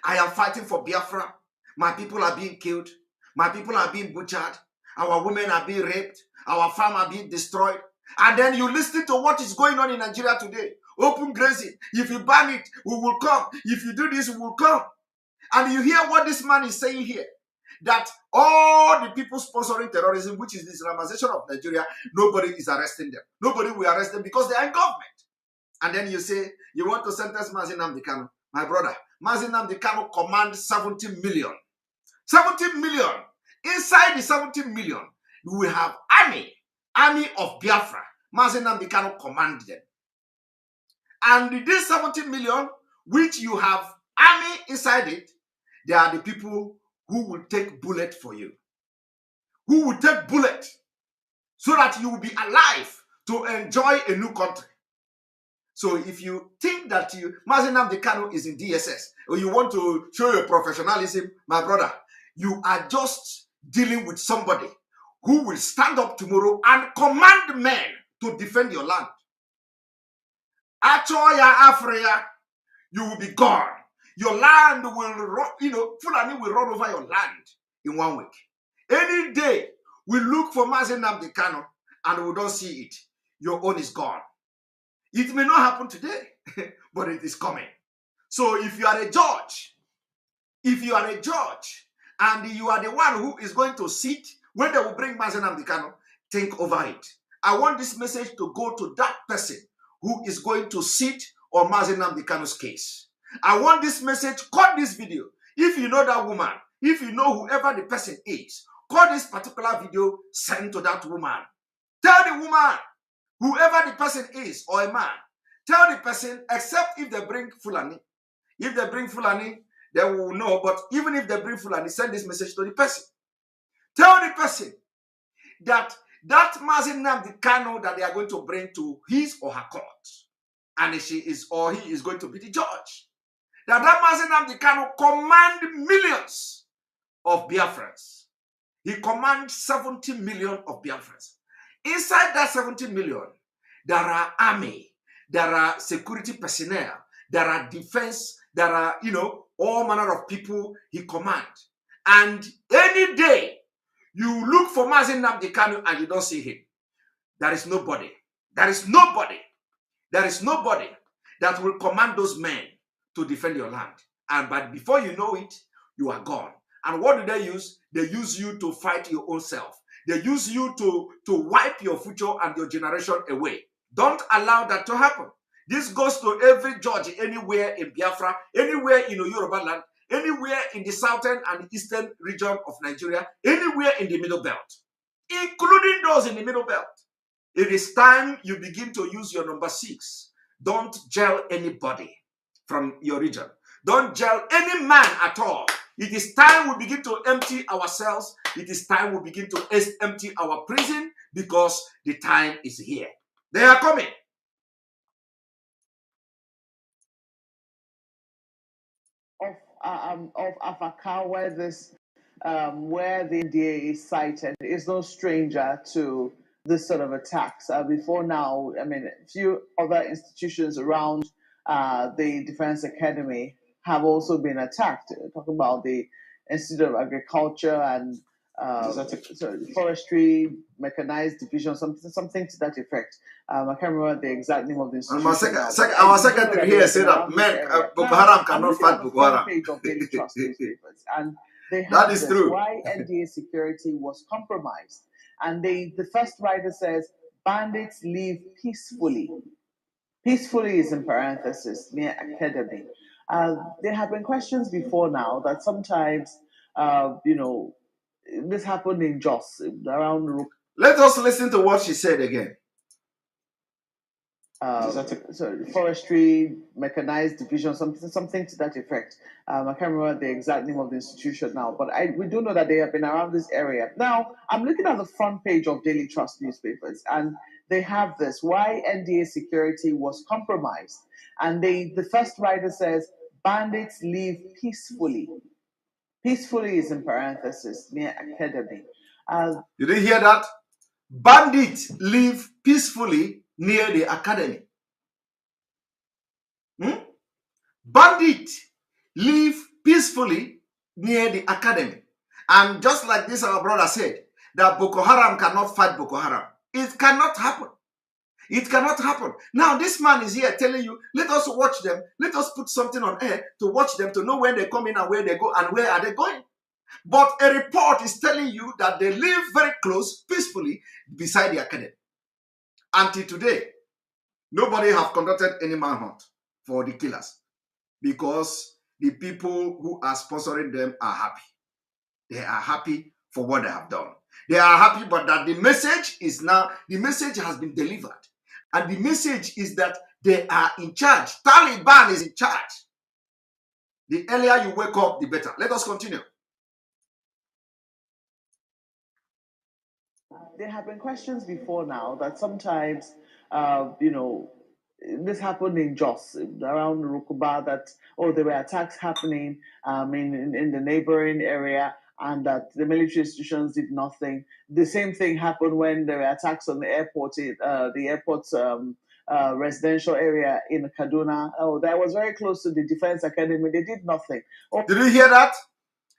I am fighting for Biafra. My people are being killed. My people are being butchered. Our women are being raped. Our farm are being destroyed. And then you listen to what is going on in Nigeria today. Open grazing. If you ban it, we will come. If you do this, we will come. And you hear what this man is saying here. That all the people sponsoring terrorism, which is the Islamization of Nigeria, nobody is arresting them. Nobody will arrest them because they are in government. And then you say, you want to sentence Mazi Nnamdi Kanu. My brother, Mazi Nnamdi Kanu commands 70 million. 70 million. Inside the 70 million, you will have army of Biafra. Mazi Nnamdi Kanu command them. And this 70 million, which you have army inside it, they are the people who will take bullet for you. Who will take bullet so that you will be alive to enjoy a new country. So if you think that Mazi Nnamdi Kanu is in DSS, or you want to show your professionalism, my brother, you are just dealing with somebody who will stand up tomorrow and command men to defend your land. Achoya Africa, you will be gone. Your land will run, Fulani will run over your land in 1 week. Any day, we look for Mazi Nnamdi Kanu and we don't see it. Your own is gone. It may not happen today, but it is coming. So if you are a judge, and you are the one who is going to sit when they will bring Mazi Nnamdi Kanu, think over it. I want this message to go to that person who is going to sit on Mazi Nnamdi Kanu's case. I want this message, cut this video. If you know that woman, if you know whoever the person is, cut this particular video, send to that woman. Tell the woman, whoever the person is, or a man, tell the person, except if they bring Fulani. If they bring Fulani, they will know. But even if they bring Fulani, send this message to the person. Tell the person that Mazi Nnamdi Kanu that they are going to bring to his or her court, and he is going to be the judge. that Mazi Nnamdi Kanu command millions of Biafrans. He commands 70 million of Biafrans. Inside that 70 million, there are army, there are security personnel, there are defense, there are, all manner of people he commands. And any day you look for Mazi Nnamdi Kanu and you don't see him, there is nobody. There is nobody. There is nobody that will command those men to defend your land. But before you know it, you are gone. And what do they use? They use you to fight your own self. They use you to wipe your future and your generation away. Don't allow that to happen. This goes to every judge anywhere in Biafra, anywhere in Yoruba land, anywhere in the southern and eastern region of Nigeria, anywhere in the middle belt, including those in the middle belt. It is time you begin to use your number 6. Don't jail anybody from your region. Don't jail any man at all. It is time we begin to empty ourselves. It is time we begin to empty our prison because the time is here. They are coming. Of Afaka, where where the NDA is cited, is no stranger to this sort of attacks. Before now, I mean, a few other institutions around the Defense Academy have also been attacked. Talk about the Institute of Agriculture and Forestry, Mechanized Division, something to that effect. I can't remember the exact name of the institution. Our secretary here said that Boko Haram cannot fight Boko Haram. Page of Daily Trust newspapers, and they that is true. Why NDA security was compromised. And the first writer says, bandits leave peacefully. Peacefully is in parenthesis, near academy. There have been questions before now that sometimes, this happened in Jos, around. Let us listen to what she said again. Forestry, Mechanized Division, something to that effect. I can't remember the exact name of the institution now, but we do know that they have been around this area. Now, I'm looking at the front page of Daily Trust newspapers, and they have this, why NDA security was compromised. And the first writer says, bandits leave peacefully. Peacefully is in parenthesis, near academy. Did you hear that? Bandits live peacefully near the academy. Bandits live peacefully near the academy. And just like this, our brother said, that Boko Haram cannot fight Boko Haram. It cannot happen. It cannot happen. Now, this man is here telling you, let us watch them. Let us put something on air to watch them, to know when they come in and where they go and where are they going. But a report is telling you that they live very close, peacefully, beside the academy. Until today, nobody have conducted any manhunt for the killers because the people who are sponsoring them are happy. They are happy for what they have done. They are happy, but that the message has been delivered. And the message is that they are in charge. Taliban is in charge. The earlier you wake up, the better. Let us continue. There have been questions before now that sometimes, this happened in Jos, around Rukuba, that, there were attacks happening in the neighboring area, and that the military institutions did nothing. The same thing happened when there were attacks on the airport, the airport's residential area in Kaduna. That was very close to the Defense Academy. They did nothing. Did you hear that?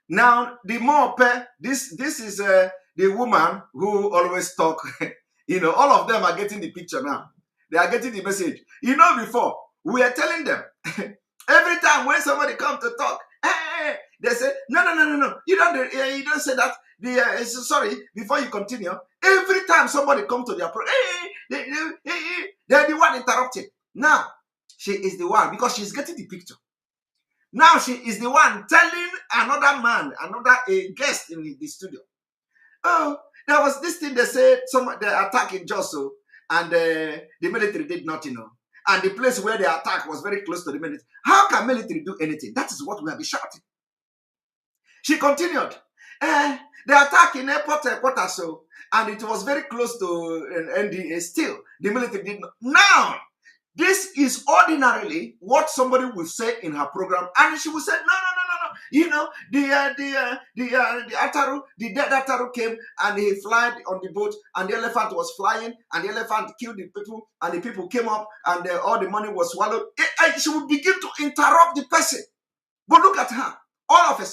Now, the more this is the woman who always talk. All of them are getting the picture now. They are getting the message. Before, we are telling them, every time when somebody comes to talk, they say, no. You don't say that. Sorry, before you continue, every time somebody comes to their program, they're the one interrupting. Now, she is the one, because she's getting the picture. Now she is the one telling another man, a guest in the studio. Oh, there was this thing they said, the attack in Josso, and the military did not, and the place where the attack was very close to the military. How can military do anything? That is what we have been shouting. She continued, the attack in airport headquarters, and it was very close to NDA still. The military did not. Now, This is ordinarily what somebody will say in her program, and she will say, no. You know, the Ataru, the dead Ataru came and he flied on the boat, and the elephant was flying, and the elephant killed the people, and the people came up, and all the money was swallowed. She would begin to interrupt the person. But look at her. All of a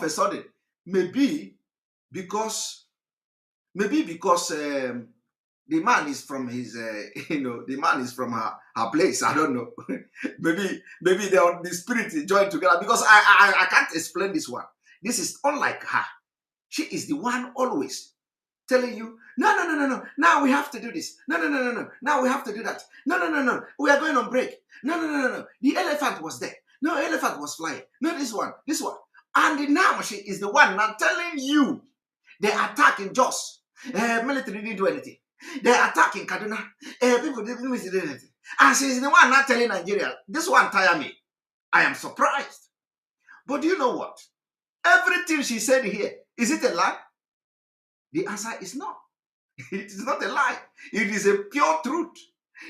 sudden, maybe because the man is from his, the man is from her place. I don't know. maybe the spirit is joined together, because I can't explain this one. This is unlike her. She is the one always telling you, no. Now we have to do this. No. Now we have to do that. No. We are going on break. No. The elephant was there. No, elephant was flying. No, this one. And now she is the one now telling you the attack in Jos. Military didn't do anything. The attack in Kaduna, people didn't do anything. And she's the one not telling Nigeria. This one tire me. I am surprised. But do you know what? Everything she said here, is it a lie? The answer is no. It is not a lie. It is a pure truth.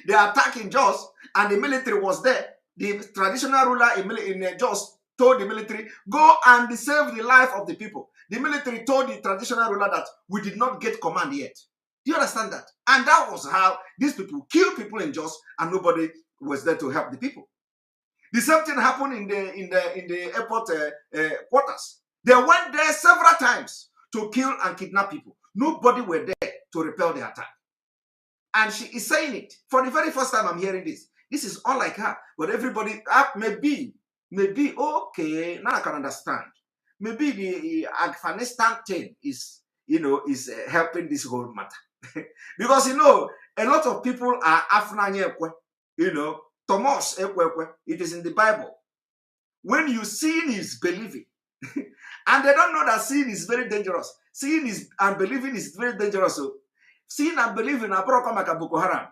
The attack in Jos, and the military was there. The traditional ruler in Jos told the military, go and save the life of the people. The military told the traditional ruler that we did not get command yet. Do you understand that? And that was how these people killed people in Jos, and nobody was there to help the people. The same thing happened in the airport quarters. They went there several times to kill and kidnap people. Nobody were there to repel the attack. And she is saying it. For the very first time I'm hearing this. This is unlike her. But everybody, maybe, okay, now I can understand. Maybe the Afghanistan thing is helping this whole matter. Because, a lot of people are Afnanye Ekwe, Thomas Ekwe. It is in the Bible. When you seeing is believing. And they don't know that seeing is very dangerous. Seeing is and believing is very dangerous. So, seeing and believing are Boko Haram.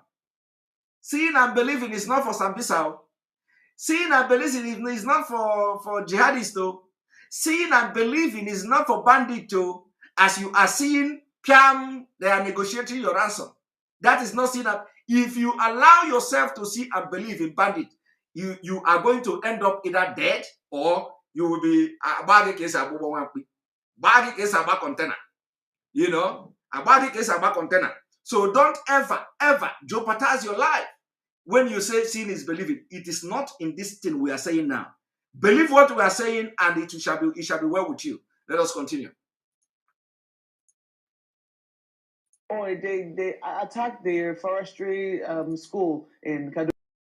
Seeing and believing is not for Sambisao. Seeing and believing is not for jihadists. Seeing and believing is not for bandits. As you are seeing, Piam, they are negotiating your ransom. That is not seeing up. If you allow yourself to see and believe in bandit, you are going to end up either dead or you will be a bag case about container. A bag case about container. So don't ever jeopardize your life when you say seeing is believing. It is not in this thing we are saying now. Believe what we are saying, and it shall be well with you. Let us continue. Oh, they attacked the forestry school in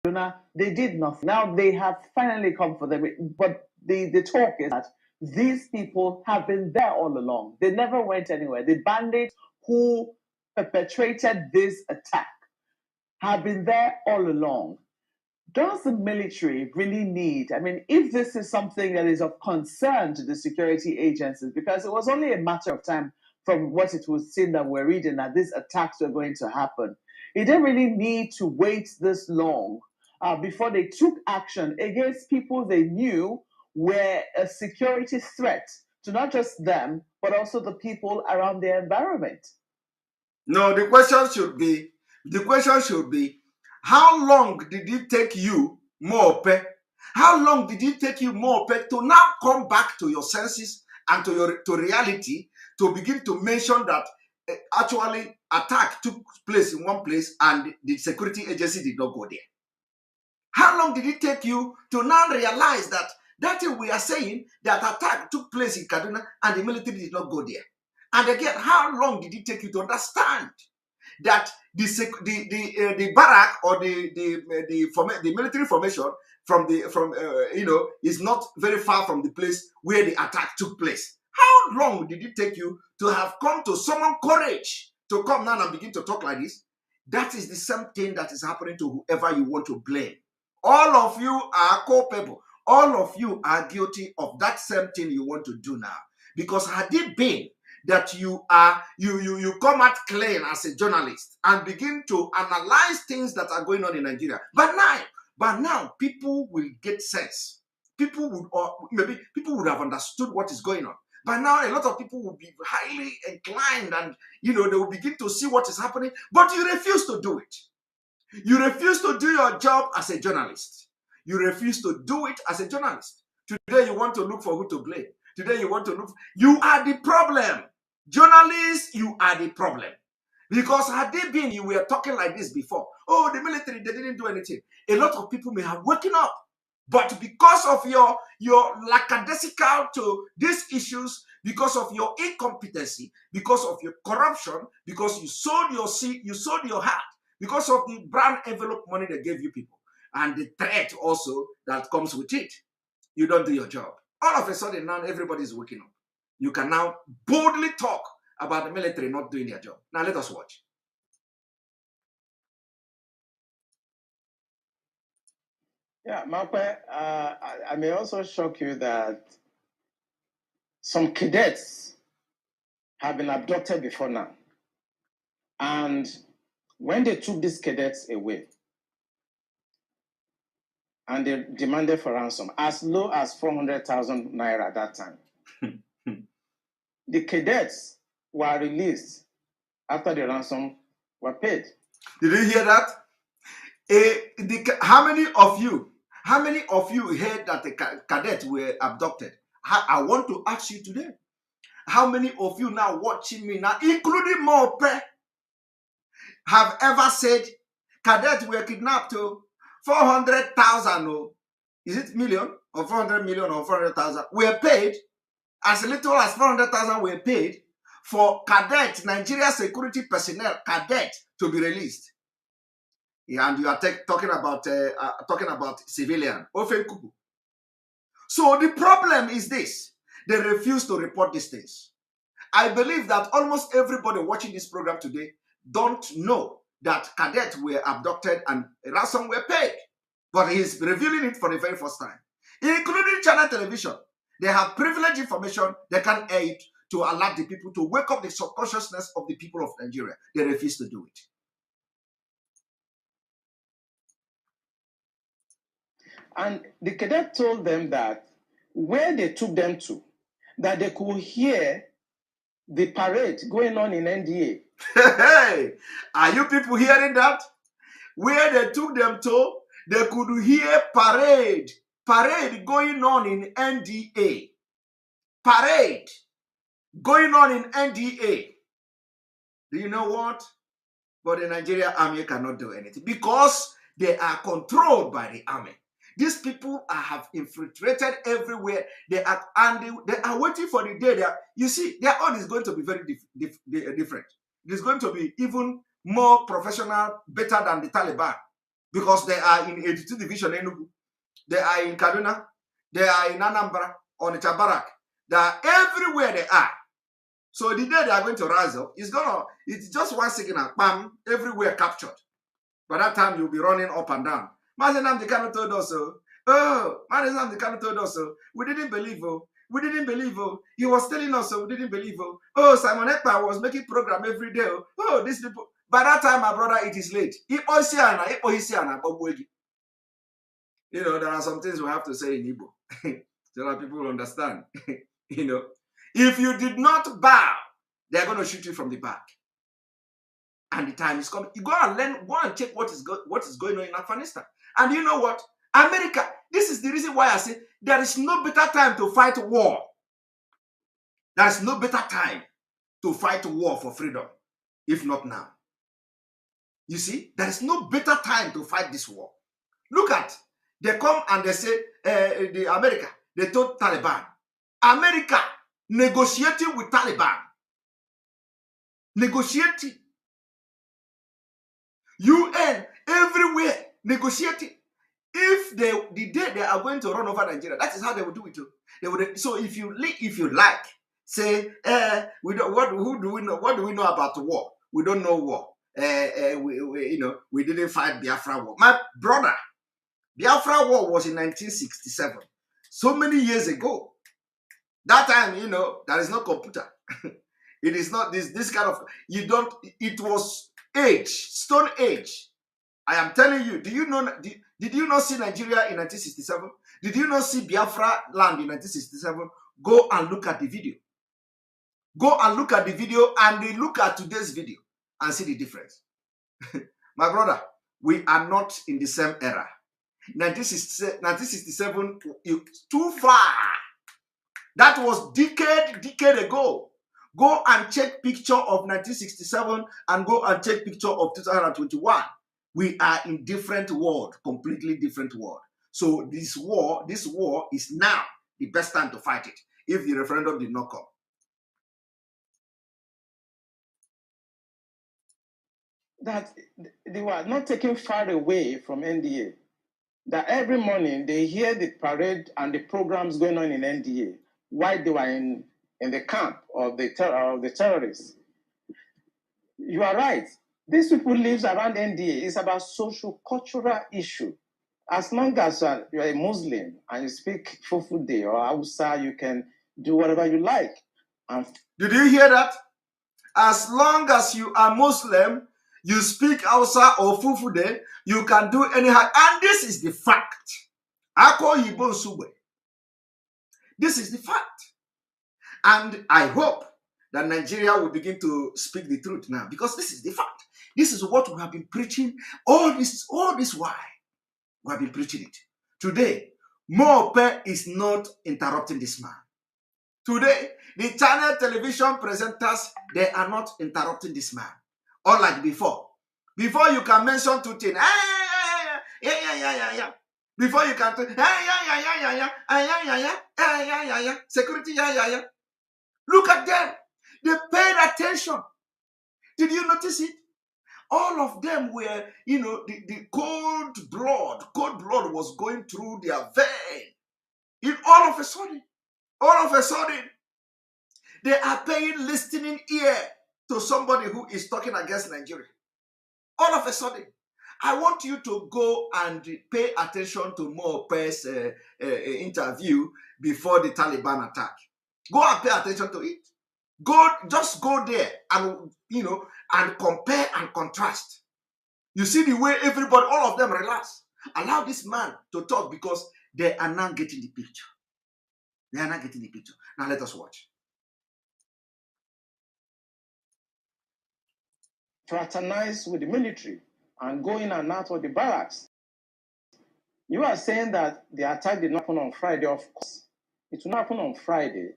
Kaduna. They did nothing. Now they have finally come for them. But the talk is that these people have been there all along. They never went anywhere. The bandits who perpetrated this attack have been there all along. Does the military really need, if this is something that is of concern to the security agencies, because it was only a matter of time from what it was seen that we're reading that these attacks were going to happen. It didn't really need to wait this long before they took action against people they knew were a security threat to not just them, but also the people around their environment. No, the question should be, how long did it take you, Moope? How long did it take you, Moope, to now come back to your senses and to reality, to begin to mention that actually attack took place in one place and the security agency did not go there? How long did it take you to now realize that thing we are saying, that attack took place in Kaduna and the military did not go there? And again, how long did it take you to understand that the barrack or the military formation is not very far from the place where the attack took place? How long did it take you to have come to summon courage to come now and begin to talk like this? That is the same thing that is happening to whoever you want to blame. All of you are culpable. All of you are guilty of that same thing you want to do now. Because had it been that you come out clean as a journalist and begin to analyze things that are going on in Nigeria, but now people will get sense. People would have understood what is going on. But now a lot of people will be highly inclined, and they will begin to see what is happening, but you refuse to do it. You refuse to do your job as a journalist. You refuse to do it as a journalist. Today you want to look for who to blame. Today you want to look. You are the problem. Journalists, you are the problem. Because had they been, you were talking like this before. Oh, the military, they didn't do anything. A lot of people may have woken up. But because of your lackadaisical to these issues, because of your incompetency, because of your corruption, because you sold your seed, you sold your heart, because of the brown envelope money they gave you people, and the threat also that comes with it, you don't do your job. All of a sudden, now everybody's waking up. You can now boldly talk about the military not doing their job. Now let us watch. Yeah, Makwe, I may also shock you that some cadets have been abducted before now. And when they took these cadets away, and they demanded for ransom, as low as 400,000 naira at that time, the cadets were released after the ransom were paid. Did you hear that? How many of you heard that the cadets were abducted? I want to ask you today. How many of you now watching me now, including more have ever said cadets were kidnapped to 400,000? Oh, is it million or 400 million or 400,000? Were paid as little as 400,000 were paid for cadet, Nigeria security personnel, cadet to be released. Yeah, and you are talking about civilian. So the problem is this: they refuse to report these things. I believe that almost everybody watching this program today don't know that cadets were abducted and ransom were paid, but he's revealing it for the very first time, including Channel Television. They have privileged information. They can air it to alert the people, to wake up the subconsciousness of the people of Nigeria. They refuse to do it. And the cadet told them that where they took them to, that they could hear the parade going on in NDA. Hey, are you people hearing that? Where they took them to, they could hear parade going on in NDA. Parade going on in NDA. Do you know what? But the Nigerian army cannot do anything because they are controlled by the army. These people have infiltrated everywhere. They are waiting for the day that, you see, their own is going to be very different. It is going to be even more professional, better than the Taliban, because they are in 82 Division Enugu. They are in Kaduna. They are in Anambra, on Chabarak. They are everywhere they are. So the day they are going to rise up, it's just one signal, bam, everywhere captured. By that time, you'll be running up and down. Mazi Nnamdi Kanu told us so. Oh, Mazi Nnamdi Kanu told us so. We didn't believe, oh. We didn't believe, oh. He was telling us so. We didn't believe, oh. Oh, Simon Ekpa was making program every day, oh. Oh, these people. By that time, my brother, it is late. You know, there are some things we have to say in Igbo so that people will understand. You know, if you did not bow, they're going to shoot you from the back. And the time is coming. You go and learn, go and check what is going on in Afghanistan. And you know what? America, this is the reason why I say there is no better time to fight war. There is no better time to fight war for freedom, if not now. You see, there is no better time to fight this war. Look at, they come and they say, America, they told Taliban, America negotiating with Taliban. Negotiating. UN everywhere negotiating. If the day they are going to run over Nigeria, that is how they will do it too. They would. So if you like, say, we don't. Who do we know? What do we know about the war? We don't know war. We didn't fight Biafra war. My brother, Biafra war was in 1967, so many years ago. That time, you know, there is no computer. It is not this kind of. You don't. It was age, Stone Age. I am telling you. Do you know? Did you not see Nigeria in 1967? Did you not see Biafra land in 1967? Go and look at the video. Go and look at the video and look at today's video and see the difference. My brother, We are not in the same era. 1967, too far. That was decade ago. Go and check picture of 1967 and go and check picture of 2021. We are in different world, completely different world. So this war is now the best time to fight it if the referendum did not come. That they were not taken far away from NDA. That every morning they hear the parade and the programs going on in NDA while they were in the camp of the terrorists. You are right. These people live around NDA. It's about social cultural issue. As long as you're a Muslim and you speak Fufude or Hausa, you can do whatever you like. Did you hear that? As long as you are Muslim, you speak Hausa or Fufude, you can do anyhow. And this is the fact. This is the fact. And I hope that Nigeria will begin to speak the truth now, because this is the fact. This is what we have been preaching all this while. We have been preaching it. Today, Mope is not interrupting this man. Today, the channel television presenters, they are not interrupting this man. Unlike before. Before you can mention two things. Before you can security, Look at them. They paid attention. Did you notice it? All of them were, the cold blood was going through their vein. All of a sudden, they are paying listening ear to somebody who is talking against Nigeria. All of a sudden, I want you to go and pay attention to Mope's interview before the Taliban attack. Go and pay attention to it. Just go there and, and compare and contrast. You see the way everybody, all of them relax. Allow this man to talk because they are not getting the picture. They are not getting the picture. Now let us watch. Fraternize with the military and go in and out of the barracks. You are saying that the attack did not happen on Friday. Of course, it will not happen on Friday,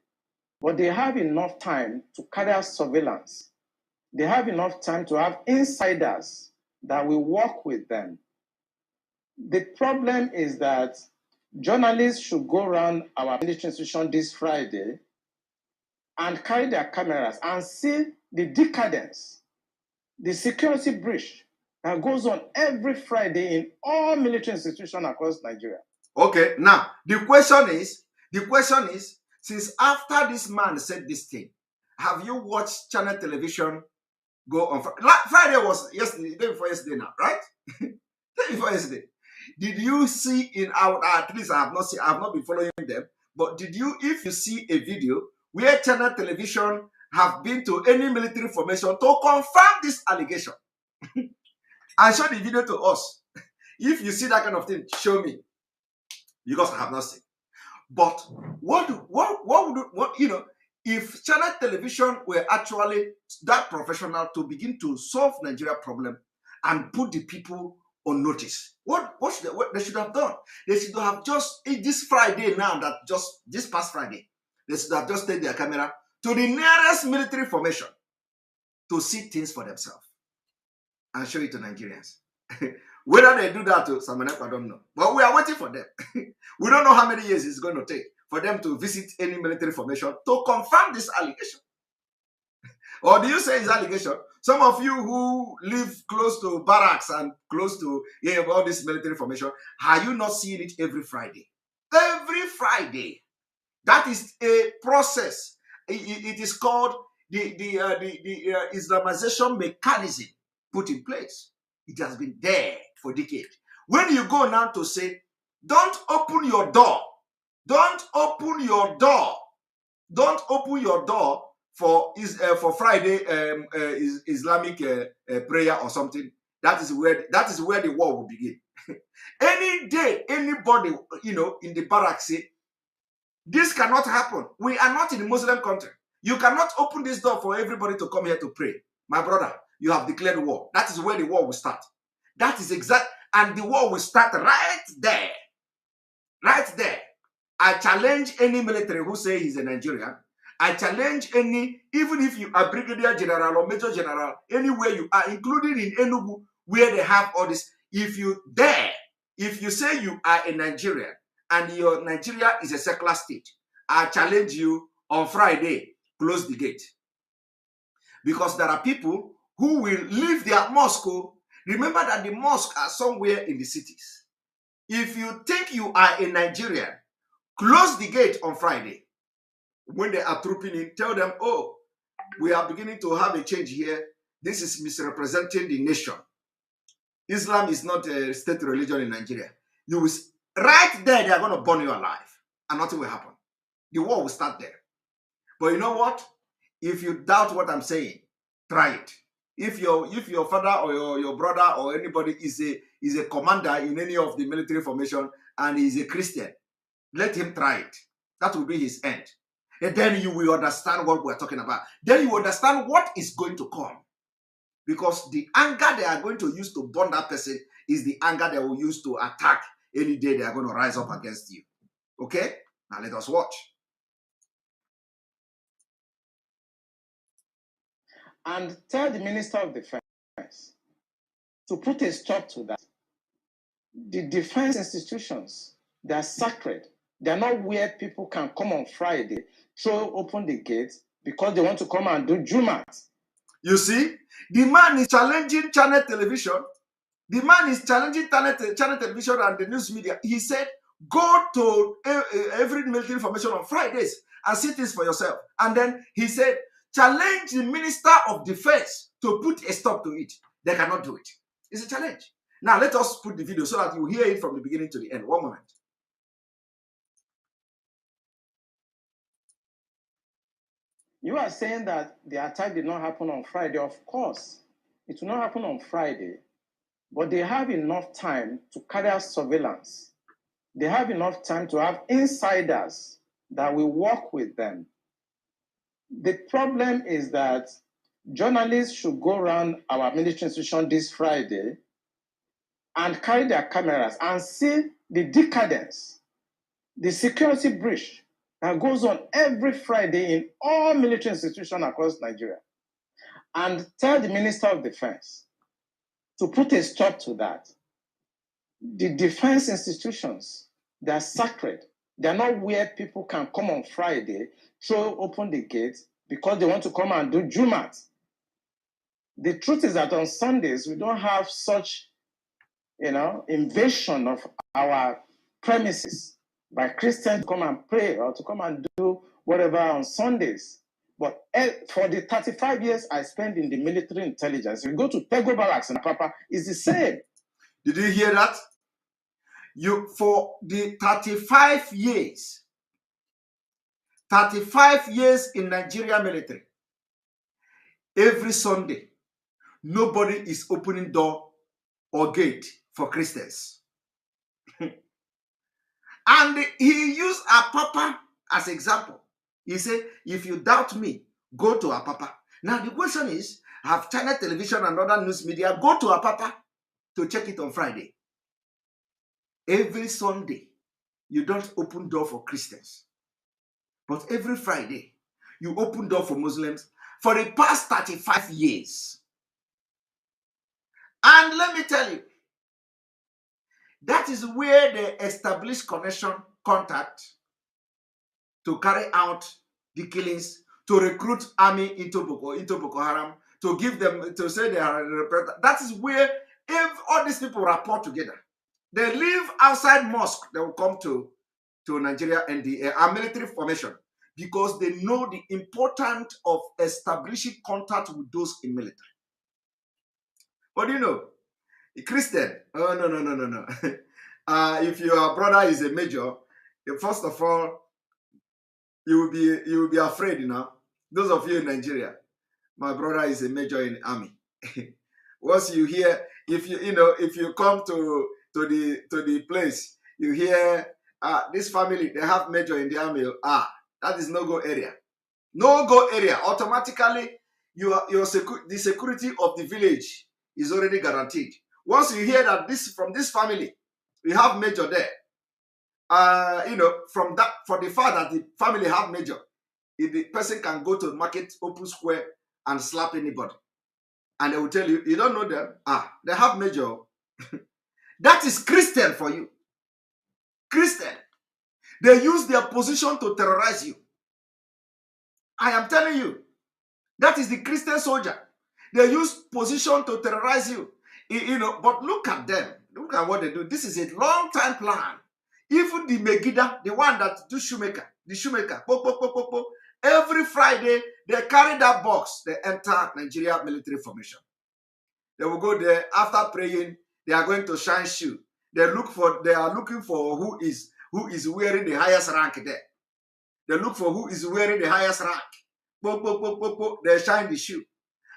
but they have enough time to carry out surveillance. They have enough time to have insiders that will work with them. The problem is that journalists should go around our military institution this Friday and carry their cameras and see the decadence, the security breach that goes on every Friday in all military institutions across Nigeria. Okay, now the question is, since after this man said this thing, have you watched channel television go on? Friday was yesterday, day before yesterday now, right? Day before yesterday. Did you see in our, at least I have not been following them, but if you see a video where channel television have been to any military formation to confirm this allegation and show the video to us? If you see that kind of thing, show me, because I have not seen. But if channel television were actually that professional to begin to solve Nigeria problem and put the people on notice, what they should have done? They should have just, this Friday now, this past Friday, they should have just taken their camera to the nearest military formation to see things for themselves and show it to Nigerians. Whether they do that to Samanek, I don't know. But we are waiting for them. We don't know how many years it's going to take for them to visit any military formation to confirm this allegation. Or do you say it's allegation? Some of you who live close to barracks and close to all this military formation, are you not seeing it every Friday? Every Friday. That is a process. It is called the Islamization mechanism put in place. It has been there for decades. When you go now to say, don't open your door. Don't open your door. Don't open your door for Friday Islamic prayer or something. That is where the war will begin. Any day, anybody in the barracks say, this cannot happen. We are not in a Muslim country. You cannot open this door for everybody to come here to pray. My brother, you have declared war. That is where the war will start. That is exact, and the war will start right there. Right there. I challenge any military who say he's a Nigerian. I challenge any, even if you are brigadier general or major general, anywhere you are, including in Enugu, where they have all this. If you dare, if you say you are a Nigerian and your Nigeria is a secular state, I challenge you on Friday, close the gate. Because there are people who will leave their mosque. Remember that the mosques are somewhere in the cities. If you think you are a Nigerian, close the gate on Friday. When they are trooping in, tell them, oh, we are beginning to have a change here. This is misrepresenting the nation. Islam is not a state religion in Nigeria. You will, right there, they are going to burn you alive, and nothing will happen. The war will start there. But you know what? If you doubt what I'm saying, try it. If your father or your brother or anybody is a commander in any of the military formation and is a Christian, let him try it. That will be his end. And then you will understand what we're talking about. Then you understand what is going to come. Because the anger they are going to use to burn that person is the anger they will use to attack any day they are going to rise up against you. Okay? Now let us watch. And tell the Minister of Defense to put a stop to that. The defense institutions, they are sacred. They are not where people can come on Friday, throw open the gates because they want to come and do Jumat. You see, the man is challenging channel television. The man is challenging channel television and the news media. He said, go to every military formation on Fridays and see things for yourself. And then he said, challenge the Minister of Defense to put a stop to it. They cannot do it. It's a challenge. Now, let us put the video so that you hear it from the beginning to the end. One moment. You are saying that the attack did not happen on Friday. Of course, it will not happen on Friday, but they have enough time to carry out surveillance. They have enough time to have insiders that will work with them. The problem is that journalists should go around our military institution this Friday and carry their cameras and see the decadence, the security breach that goes on every Friday in all military institutions across Nigeria, and tell the Minister of Defense to put a stop to that. The defense institutions, they are sacred. They are not where people can come on Friday, throw open the gates because they want to come and do Jumat. The truth is that on Sundays, we don't have such, invasion of our premises by Christians to come and pray or to come and do whatever on Sundays. But for the 35 years I spent in the military intelligence, if you go to Tego Barracks in Papa, it's the same. Did you hear that? For the 35 years in Nigeria military, every Sunday, nobody is opening door or gate for Christians. And he used Apapa as example. He said, if you doubt me, go to Apapa. Now the question is, have China television and other news media go to Apapa to check it on Friday? Every Sunday, you don't open door for Christians. But every Friday, you open door for Muslims for the past 35 years. And let me tell you, that is where they establish contact to carry out the killings, to recruit army into Boko Haram, to give them, to say they are representatives. That is where all these people rapport together. They live outside mosque. They will come to Nigeria and our military formation because they know the importance of establishing contact with those in military. But a Christian, oh no. If your brother is a major, first of all, you will be afraid, Those of you in Nigeria, my brother is a major in the army. Once you hear, if you come to the place, you hear this family, they have major in the army. That is no-go area. No-go area. Automatically, the security of the village is already guaranteed. once you hear that this from this family, we have major there. From that, for the fact that the family have major, if the person can go to the market, open square, and slap anybody, and they will tell you, you don't know them. They have major. That is Christian for you. Christian. They use their position to terrorize you. I am telling you, that is the Christian soldier. They use position to terrorize you. But look at them. Look at what they do. This is a long-time plan. Even the Megiddo, the one that do shoemaker, every Friday, they carry that box. They enter Nigeria military formation. They will go there after praying. They are going to shine shoe. They are looking for who is wearing the highest rank there. They look for who is wearing the highest rank. They shine the shoe.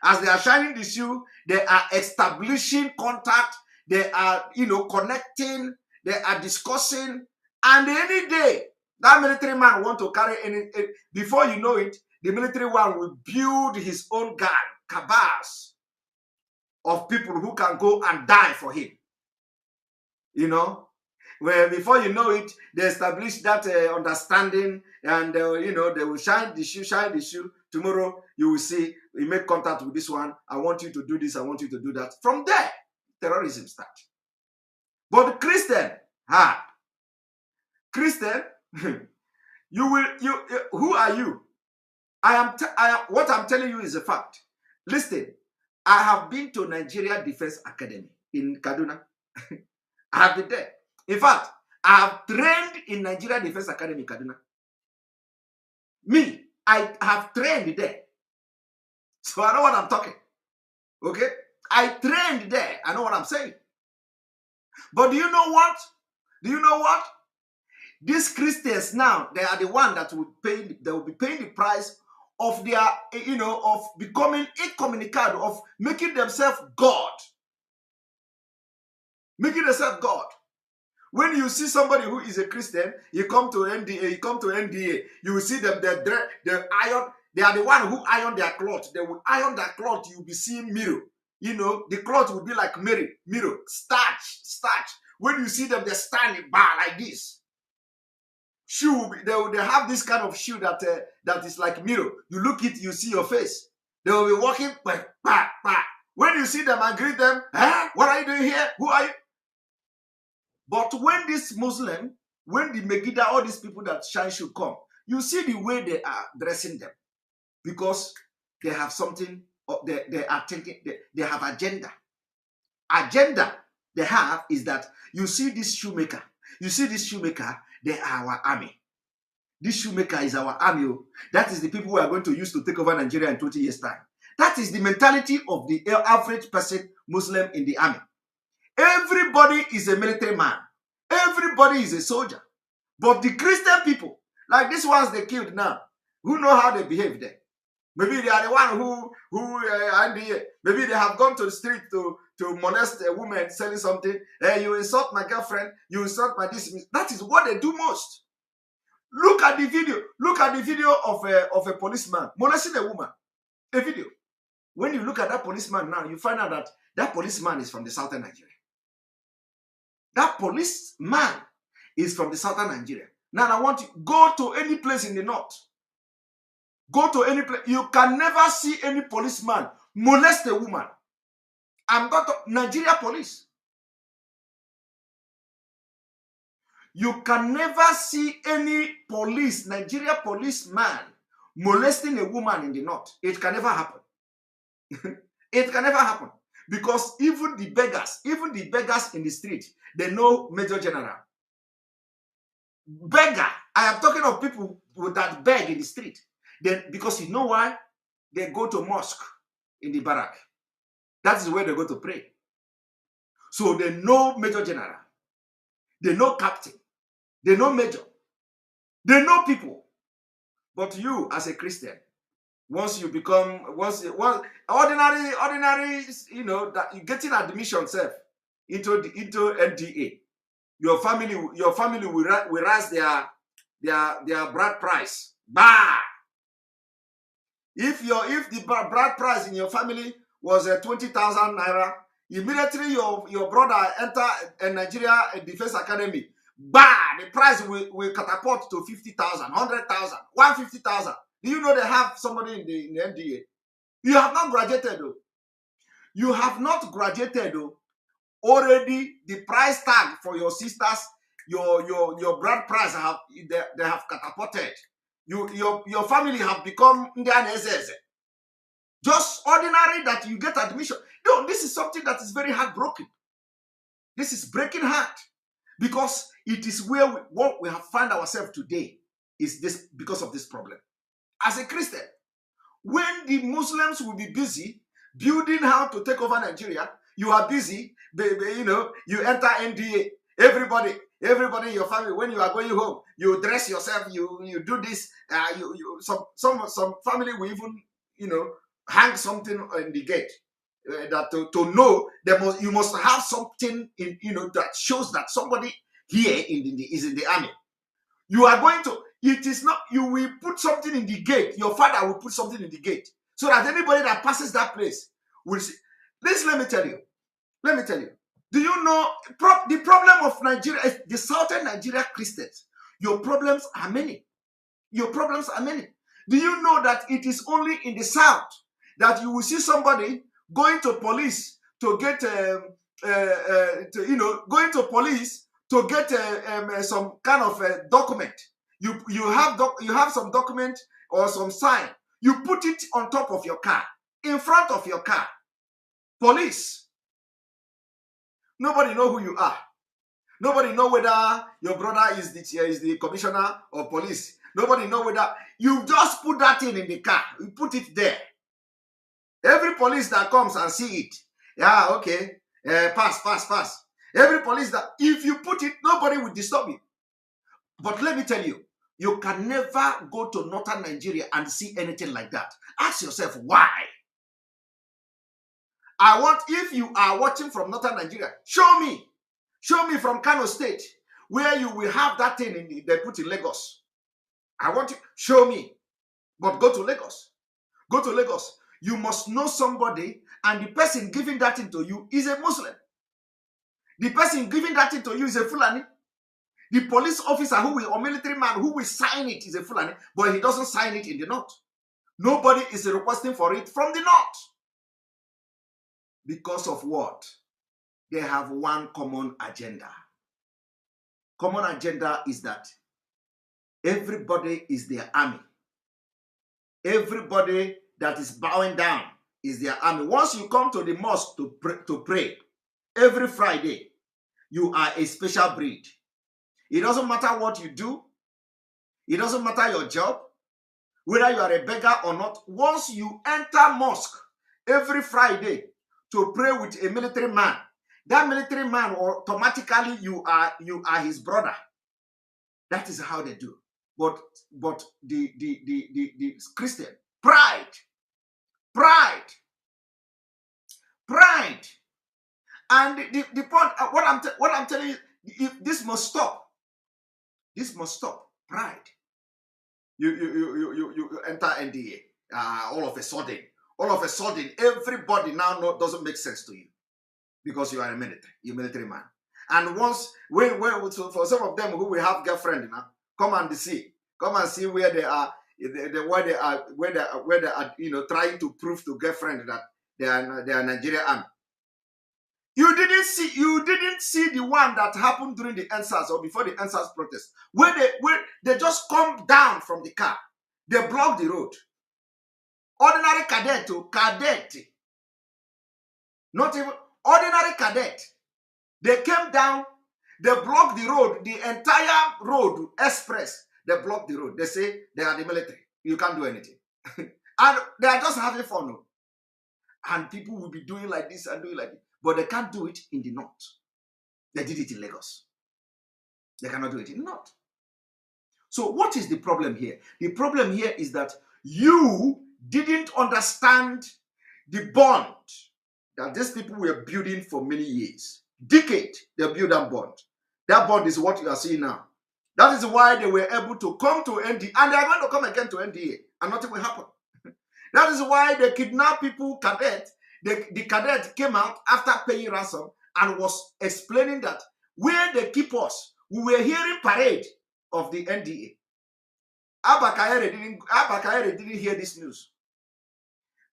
As they are shining the shoe, they are establishing contact. They are, connecting. They are discussing. And any day, that military man want to carry before you know it, the military one will build his own gang, cabals of people who can go and die for him. Where before you know it, they establish that understanding, and they will shine the shoe. Tomorrow you will see, we make contact with this one. I want you to do this. I want you to do that. From there, terrorism starts. But the Christian, Christian, who are you? What I'm telling you is a fact. Listen, I have been to Nigeria Defense Academy in Kaduna. I have been there. In fact, I have trained in Nigeria Defense Academy in Kaduna. Me, I have trained there. So I know what I'm talking. Okay? I trained there. I know what I'm saying. But do you know what? These Christians now, they are the one that will be paying the price of their, of becoming incommunicado, of making themselves God. Making themselves God. When you see somebody who is a Christian, you come to NDA, you will see them, they iron, they are the one who iron their cloth. They will iron their cloth, you'll be seeing mirror. The cloth will be like mirror, starch. When you see them, they stand in bar like this. Shoe, they have this kind of shoe that is like mirror. You look it, you see your face. They will be walking, When you see them and greet them, what are you doing here? Who are you? But when this Muslim, when the Megiddo, all these people that shine should come, you see the way they are dressing them. Because they have something, they are thinking, they have agenda. Agenda they have is that you see this shoemaker, they are our army. This shoemaker is our army. That is the people who are going to use to take over Nigeria in 20 years' time. That is the mentality of the average person, Muslim in the army. Everybody is a military man. Everybody is a soldier. But the Christian people, like these ones they killed now, who know how they behave there? Maybe they are the one maybe they have gone to the street to molest a woman selling something. Hey, you insult my girlfriend, you insult my this. That is what they do most. Look at the video. Look at the video of a policeman molesting a woman. A video. When you look at that policeman now, you find out that policeman is from the southern Nigeria. That policeman is from the southern Nigeria. Now I want you go to any place in the north. Go to any place. You can never see any policeman molest a woman. I'm not Nigeria police. You can never see any Nigeria policeman molesting a woman in the north. It can never happen. It can never happen. Because even the beggars in the street, they know Major General. Beggar. I am talking of people that beg in the street. Because you know why? They go to mosque in the barrack. That is where they go to pray. So they know Major General. They know Captain. They know Major. They know people. But you, as a Christian, once you become ordinary, that you getting admission self into NDA, your family will raise their bride price. Bah! If the bride price in your family was 20,000 naira, Immediately your brother enter a Nigeria Defense Academy, bah, the price will catapult to 50,000, 100,000, 150,000. Do you know they have somebody in the NDA? You have not graduated though. You have not graduated though. Already the price tag for your sisters, your brand price they have catapulted. Your family have become just ordinary that you get admission. No, this is something that is very heartbroken. This is breaking heart because it is where what we have found ourselves today is this because of this problem. As a Christian, when the Muslims will be busy building how to take over Nigeria, you are busy, you know, you enter NDA. Everybody in your family, when you are going home, you dress yourself, you do this. Some family will even, you know, hang something on the gate that to know you must have something in, you know, that shows that somebody here is in the army. You are going to. It is not. You will put something in the gate. Your father will put something in the gate so that anybody that passes that place will see. Listen, let me tell you. Let me tell you. Do you know the problem of Nigeria, the southern Nigeria Christians? Your problems are many. Your problems are many. Do you know that it is only in the south that you will see somebody going to police to get, going to police to get some kind of document? You have some document or some sign. You put it on top of your car, in front of your car. Police. Nobody know who you are. Nobody know whether your brother is the commissioner of police. Nobody know whether you just put that in the car. You put it there. Every police that comes and see it, yeah, okay, pass. Every police that if you put it, nobody will disturb you. But let me tell you, you can never go to northern Nigeria and see anything like that. Ask yourself why. If you are watching from northern Nigeria, show me from Kano State where you will have that thing they put in Lagos. I want you, show me. But go to Lagos. Go to Lagos. You must know somebody, and the person giving that thing to you is a Muslim. The person giving that thing to you is a Fulani. The police officer or military man who will sign it is a Fulani, but he doesn't sign it in the north. Nobody is requesting for it from the north. Because of what? They have one common agenda. Common agenda is that everybody is their army. Everybody that is bowing down is their army. Once you come to the mosque to pray every Friday, you are a special breed. It doesn't matter what you do. It doesn't matter your job, whether you are a beggar or not. Once you enter mosque every Friday to pray with a military man, that military man automatically you are his brother. That is how they do. But the Christian pride. And the point, what I'm telling you, this must stop. This must stop. Pride. You enter NDA. All of a sudden, everybody now doesn't make sense to you because you are you're a military man. And once so for some of them who will have girlfriend now, come and see where they are, where they are, you know, trying to prove to girlfriend that they are Nigerian army. You didn't see the one that happened during the NSAS or before the NSAS protest, where they just come down from the car, they block the road. Ordinary cadet, not even ordinary cadet. They came down, they blocked the road, the entire road, express. They blocked the road. They say they are the military. You can't do anything. And they are just having fun. No? And people will be doing like this and doing like this. But they can't do it in the north. They did it in Lagos. They cannot do it in the north. So what is the problem here? The problem here is that you didn't understand the bond that these people were building for many years. Decade, they built that bond. That bond is what you are seeing now. That is why they were able to come to NDA, and they are going to come again to NDA, and nothing will happen. That is why they kidnap people, cadet. The cadet came out after paying ransom and was explaining that where they keep us, we were hearing parade of the NDA. Abba Kayere didn't hear this news.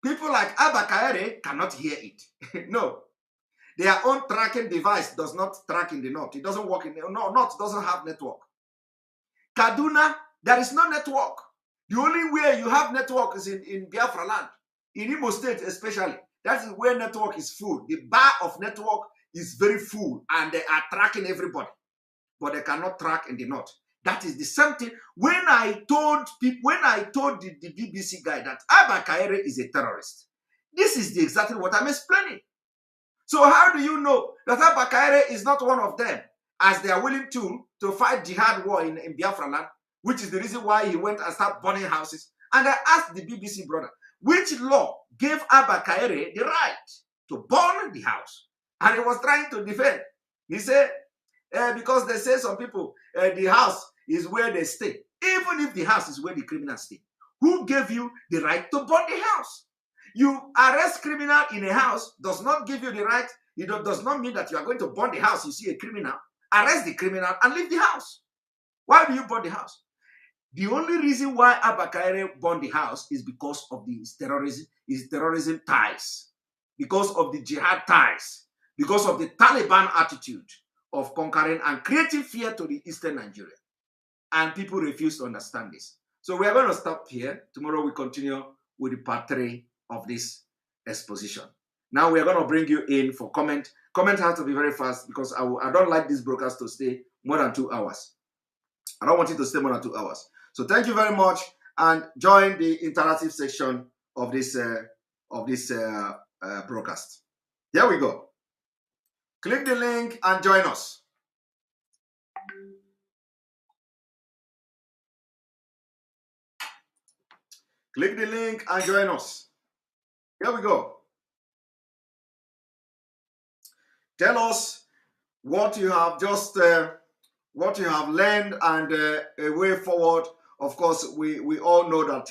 People like Abba Kayere cannot hear it. No. Their own tracking device does not track in the north. It doesn't work in the north, doesn't have network. Kaduna, there is no network. The only way you have network is in Biafra land, in Imo State especially. That is where network is full. The bar of network is very full, and they are tracking everybody, but they cannot track in the north. That is the same thing. When I told the BBC guy that Abba Kayere is a terrorist, this is exactly what I'm explaining. So how do you know that Abba Kayere is not one of them, as they are willing to fight jihad war in Biafra land, which is the reason why he went and started burning houses? And I asked the BBC brother, which law gave Abba Kayere the right to burn the house? And he was trying to defend. He said, because they say some people, the house is where they stay. Even if the house is where the criminals stay. Who gave you the right to burn the house? You arrest criminal in a house does not give you the right. It does not mean that you are going to burn the house. You see a criminal, arrest the criminal and leave the house. Why do you burn the house? The only reason why Abba Kayere burned the house is because of his terrorism ties, because of the jihad ties, because of the Taliban attitude of conquering and creating fear to the eastern Nigeria. And people refuse to understand this. So we are going to stop here. Tomorrow we continue with the part 3 of this exposition. Now we are going to bring you in for comment. Comment has to be very fast because I don't like this broadcast to stay more than 2 hours. I don't want it to stay more than 2 hours. So thank you very much, and join the interactive section of this broadcast. Here we go. Click the link and join us. Click the link and join us. Here we go. Tell us what you have just what you have learned and a way forward. Of course, we all know that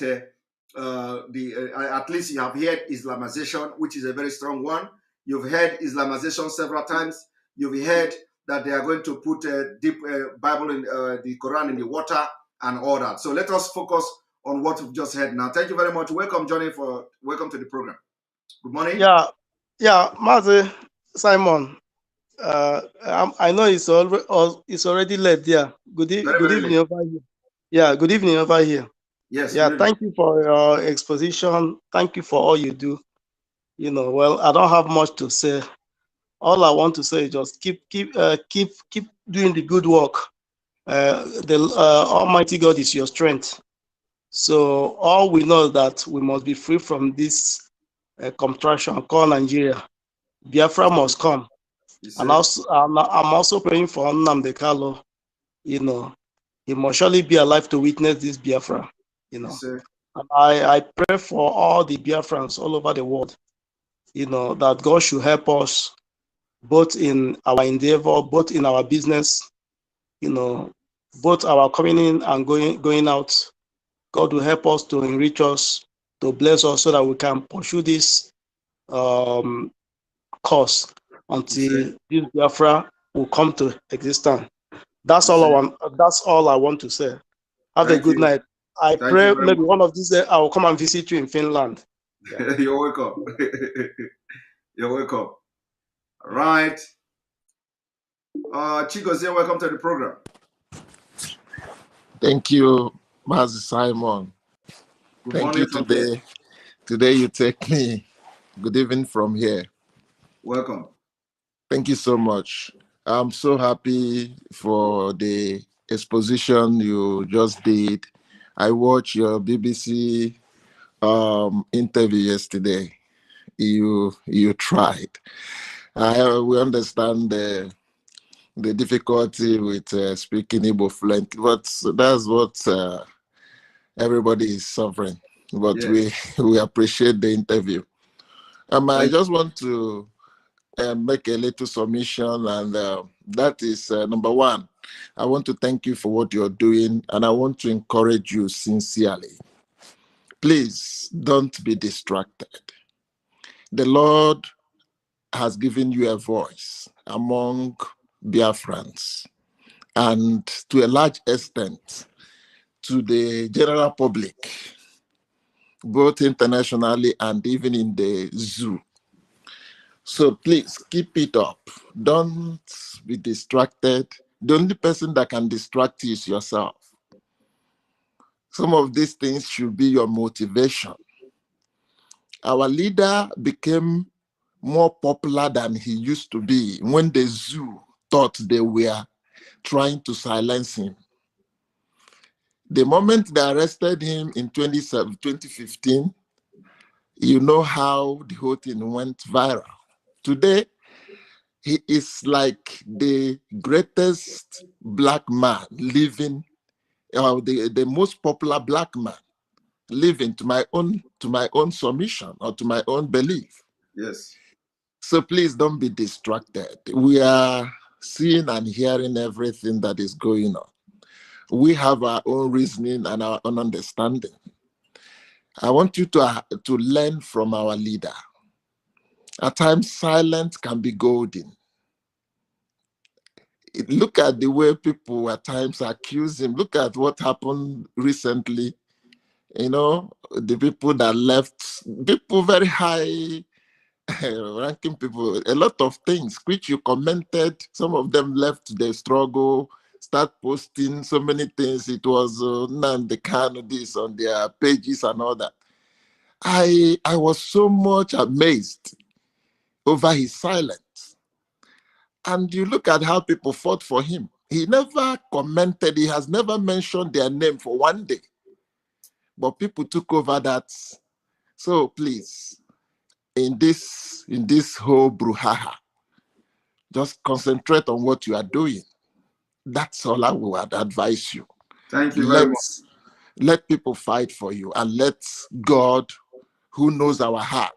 at least you have heard Islamization, which is a very strong one. You've heard Islamization several times. You've heard that they are going to put a deep Bible in the Quran in the water and all that. So let us focus on what we've just heard now. Thank you very much. Welcome, Johnny. Welcome to the program. Good morning. Yeah, Mazi, Simon. I know it's already late there. Good evening over here. Yeah, good evening over here. Yes. Yeah, thank you for your exposition. Thank you for all you do. You know, well, I don't have much to say. All I want to say is just keep doing the good work. The Almighty God is your strength. So all we know is that we must be free from this contraction called Nigeria. Biafra must come. And also, I'm also praying for Nnamdi Kanu. You know, he must surely be alive to witness this Biafra. You know, and I pray for all the Biafrans all over the world. You know, that God should help us both in our endeavor, both in our business. You know, both our coming in and going out. God will help us to enrich us, to bless us, so that we can pursue this course until this Biafra will come to existence. That's all I want. That's all I want to say. Have a good night. I pray maybe one of these days I will come and visit you in Finland. Yeah. You're welcome. You're welcome. All right. Chigozie, welcome to the program. Thank you, Mazi Simon. Thank you today. Today you take me. Good evening from here. Welcome. Thank you so much. I'm so happy for the exposition you just did. I watched your BBC interview yesterday. You tried. We understand the difficulty with speaking Igbo fluent, but that's what everybody is suffering. But we appreciate the interview. I just want to make a little submission, and that is number one. I want to thank you for what you're doing, and I want to encourage you sincerely. Please don't be distracted. The Lord has given you a voice among Biafrans, and to a large extent to the general public, both internationally and even in the zoo. So please keep it up. Don't be distracted. The only person that can distract you is yourself. Some of these things should be your motivation. Our leader became more popular than he used to be when the zoo thought they were trying to silence him. The moment they arrested him in 2015, you know how the whole thing went viral. Today, he is like the greatest black man living, the most popular black man living, to my own submission or to my own belief. Yes. So please don't be distracted. We are seeing and hearing everything that is going on. We have our own reasoning and our own understanding. I want you to learn from our leader. At times, silence can be golden. Look at the way people at times accuse him. Look at what happened recently. You know, the people that left, people very high ranking people, a lot of things which you commented. Some of them left the struggle, start posting so many things. It was Nan the Kano this on their pages and all that. I was so much amazed over his silence. And you look at how people fought for him. He never commented, he has never mentioned their name for one day. But people took over that. So please, in this whole brouhaha, just concentrate on what you are doing. That's all I would advise you. Thank you very much. Let people fight for you, and let God, who knows our heart,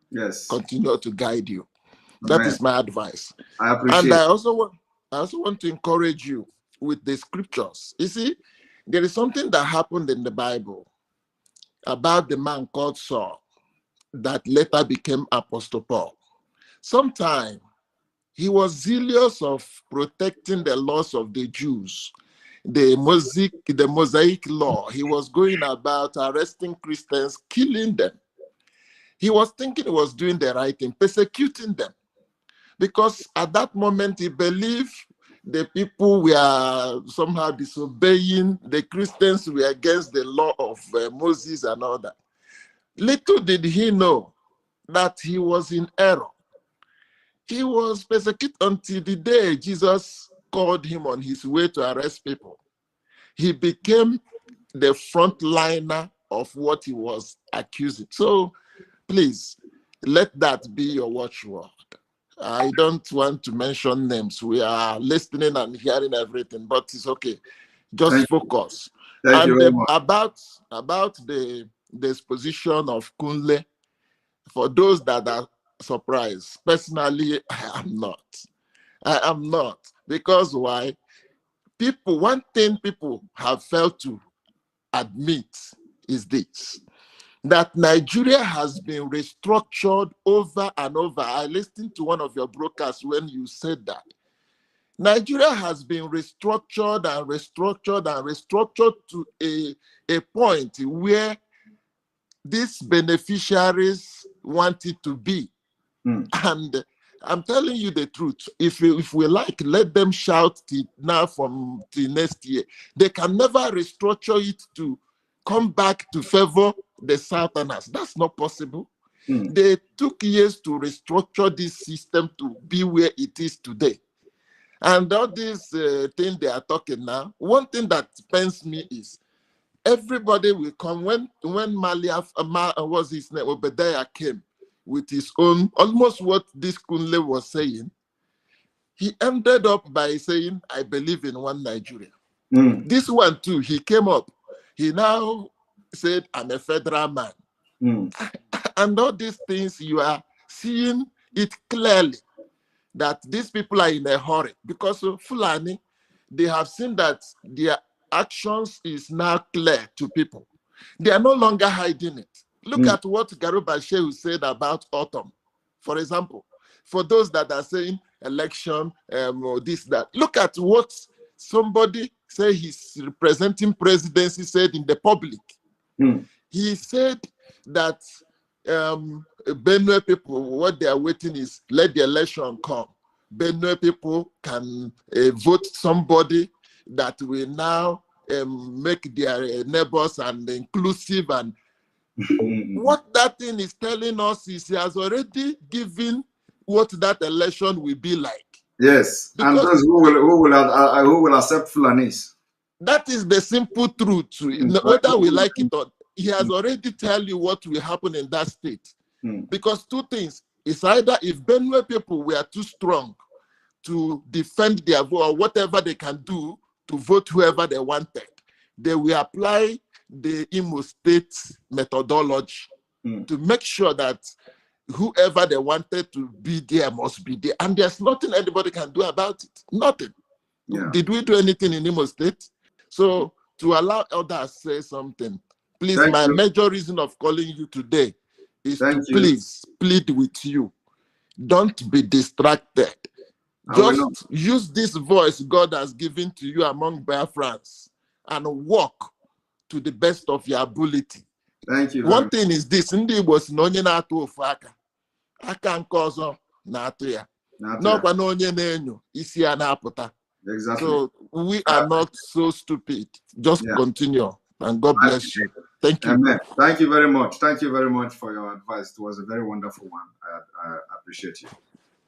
yes, continue to guide you. Amen. That is my advice. I appreciate. And I also want to encourage you with the scriptures. You see, there is something that happened in the Bible about the man called Saul that later became Apostle Paul. Sometime he was zealous of protecting the laws of the Jews, the Mosaic law. He was going about arresting Christians, killing them. He was thinking he was doing the right thing, persecuting them. Because at that moment, he believed the people were somehow disobeying, the Christians were against the law of Moses and all that. Little did he know that he was in error. He was persecuted until the day Jesus called him on his way to arrest people. He became the frontliner of what he was accusing. So please, let that be your watchword. I don't want to mention names. We are listening and hearing everything, but it's okay. Just focus. Thank you very much. About the exposition of Kunle, for those that are surprised, personally, I am not. Because why? One thing people have failed to admit is this, that Nigeria has been restructured over and over. I listened to one of your broadcasts when you said that. Nigeria has been restructured and restructured and restructured to a point where these beneficiaries want it to be. And I'm telling you the truth. If we like, let them shout till now from till next year. They can never restructure it to come back to favor the Southerners. That's not possible. They took years to restructure this system to be where it is today. And all this thing they are talking now, one thing that pains me is everybody will come. When Malia, was his name, Obadiah came with his own, almost what this Kunle was saying, he ended up by saying, I believe in one Nigeria. This one too, he came up. He now said, I'm a federal man. And all these things, you are seeing it clearly that these people are in a hurry because of Fulani. They have seen that their actions is now clear to people. They are no longer hiding it. Look at what Garuba Shehu said about autumn. For example, for those that are saying election, or this, that, look at what somebody say he's representing presidency said in the public. He said that Benue people, what they are waiting is let the election come. Benue people can vote somebody that will now make their neighbors and inclusive. And what that thing is telling us is he has already given what that election will be like. Yes, because, and those who will accept Fulanis. That is the simple truth. Whether we like it or he has already tell you what will happen in that state. Because two things. It's either if Benue people were too strong to defend their vote or whatever they can do to vote whoever they wanted, they will apply the Imo State methodology to make sure that whoever they wanted to be there must be there. And there's nothing anybody can do about it. Nothing. Yeah. Did we do anything in Imo State? So to allow others say something, please, my major reason of calling you today is to please plead with you. Don't be distracted. Just use this voice God has given to you among Biafrans and walk to the best of your ability. Thank you. One thing is this: Ndi was nonye na-atụ ofu aka, aka nke ọzọ na-atụ ya. N'ọkwa na onye na-enyo isi ya na-apụta. Exactly. So we are not so stupid. Just continue, and God bless you. Thank you. Amen. Thank you very much. Thank you very much for your advice. It was a very wonderful one. I appreciate you.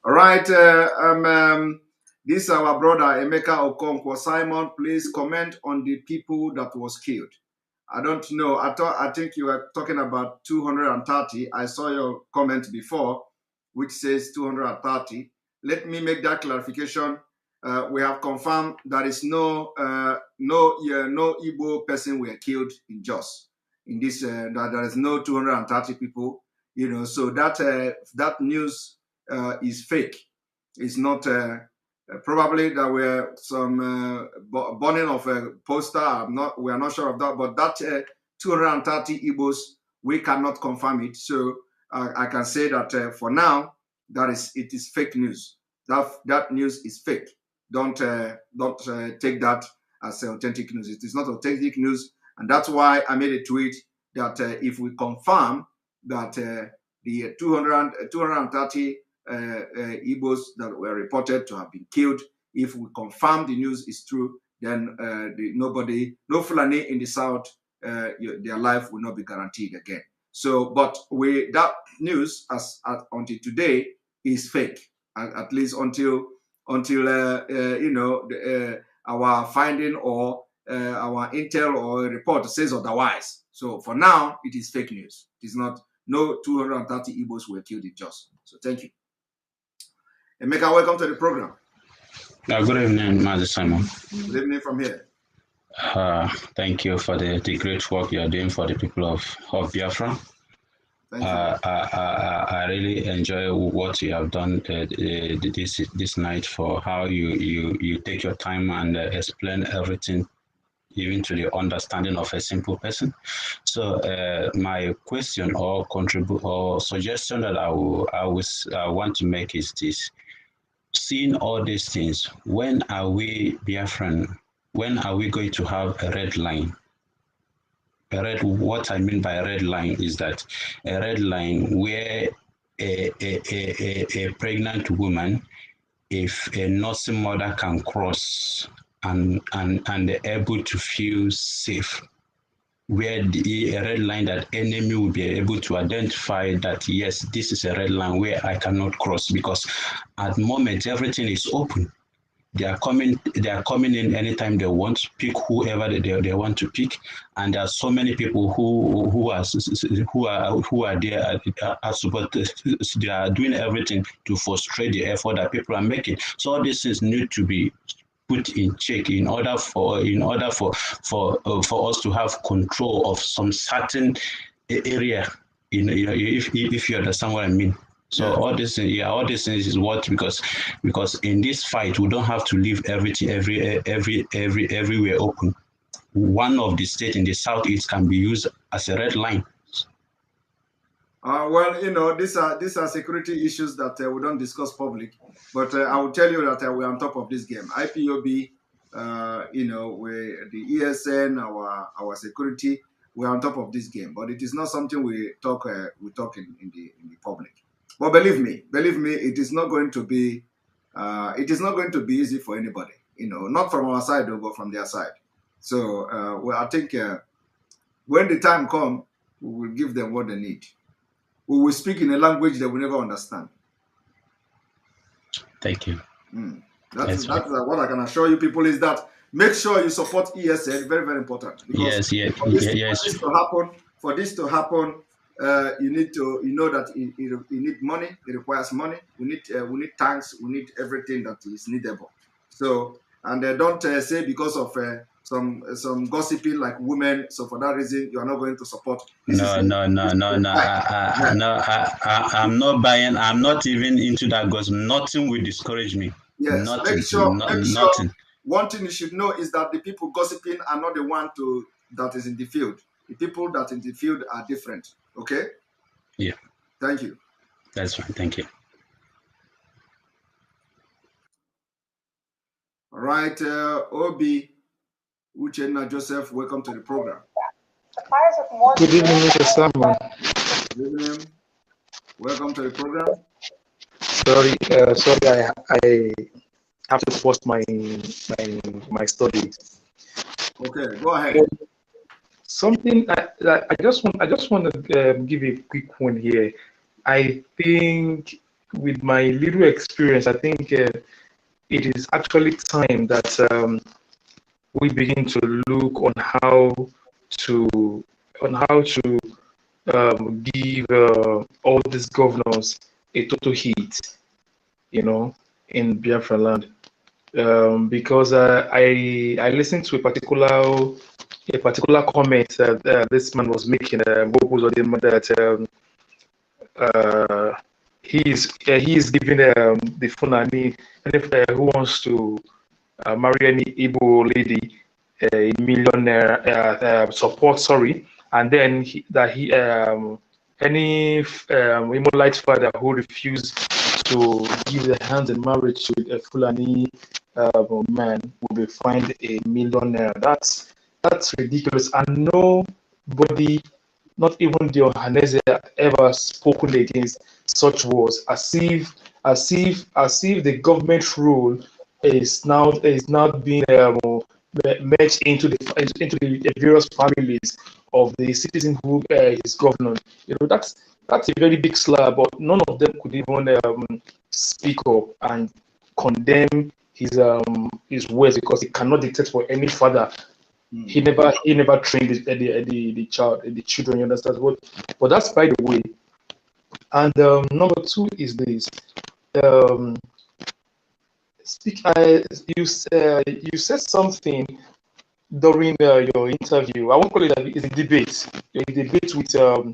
All right. This is our brother Emeka Okonkwo. Simon, please comment on the people that was killed. I don't know. I think you were talking about 230. I saw your comment before, which says 230. Let me make that clarification. We have confirmed there is no Igbo person were killed in Jos. In this, that there is no 230 people. You know, so that news is fake. It's not. Probably there were some burning of a poster. We are not sure of that. But that 230 Igbos, we cannot confirm it. So I can say that for now, it is fake news. That news is fake. Don't take that as authentic news. It is not authentic news, and that's why I made a tweet that if we confirm that the 230 Igbos that were reported to have been killed, if we confirm the news is true, then no Fulani in the south, their life will not be guaranteed again. So, but that news as until today is fake, at least until our finding or our intel or report says otherwise. So for now, it is fake news. It is not. No 230 Igbos were killed in Jos. So thank you. Emeka, welcome to the program. Good evening, Mazi Simon. Good evening from here. Thank you for the great work you are doing for the people of Biafra. Thank you. I really enjoy what you have done this night, for how you take your time and explain everything, even to the understanding of a simple person. So my question or suggestion that I want to make is this: seeing all these things, when are we, Biafran, when are we going to have a red line? What I mean by a red line is that a red line where a pregnant woman, if a nursing mother can cross and able to feel safe, where a red line that enemy will be able to identify that, yes, this is a red line where I cannot cross, because at the moment everything is open. They are coming in anytime they want, pick whoever they want to pick, and there are so many people who are there but they are doing everything to frustrate the effort that people are making. So all these things need to be put in check in order for us to have control of some certain area. If you understand what I mean. So all these things is what, because in this fight we don't have to leave everything everywhere open. One of the states in the southeast can be used as a red line. Well, you know, these are security issues that we don't discuss public, but I will tell you that we're on top of this game. IPOB, you know, we the ESN, our security, we're on top of this game. But it is not something we talk in the public. But believe me, it is not going to be easy for anybody. You know, not from our side, though, but from their side. So, well, I think when the time comes, we will give them what they need. We will speak in a language they will never understand. Thank you. That's what I can assure you people is that make sure you support ESN. Very, very important. Because for this to happen, you need to, you know, that you need money. It requires money. We need tanks. We need everything that is needable. So, and don't say because of some gossiping like women. So for that reason, you are not going to support. I'm not buying. I'm not even into that gossip. Nothing will discourage me. Yes, nothing. make sure. Nothing. One thing you should know is that the people gossiping are not the one that is in the field. The people that in the field are different. Okay? Yeah. Thank you. That's fine. Thank you. All right, Obi Uchenna Joseph, welcome to the program. Good evening, Mr. Salman. Good evening. Welcome to the program. Sorry, I have to post my studies. Okay, go ahead. Something I just want to give a quick one here. I think with my little experience, I think it is actually time that we begin to look on how to give all these governors a total hit, you know, in Biafra land. Because I listened to a particular comment that this man was making, that he is giving the Fulani, and who wants to marry any Igbo lady, a millionaire support. Sorry, and then any Imolite father who refused to give their hands in marriage to a Fulani man will be fined $1 million. That's ridiculous, and nobody, not even the Ohanese, ever spoken against such words, as if the government rule is now being merged into the various families of the citizen who is governor. You know, that's a very big slap, but none of them could even speak up and condemn his words, because he cannot dictate for any father. He never trained the children. You understand? But that's by the way. And number two is this. You said something during your interview. I won't call it a debate. A debate with the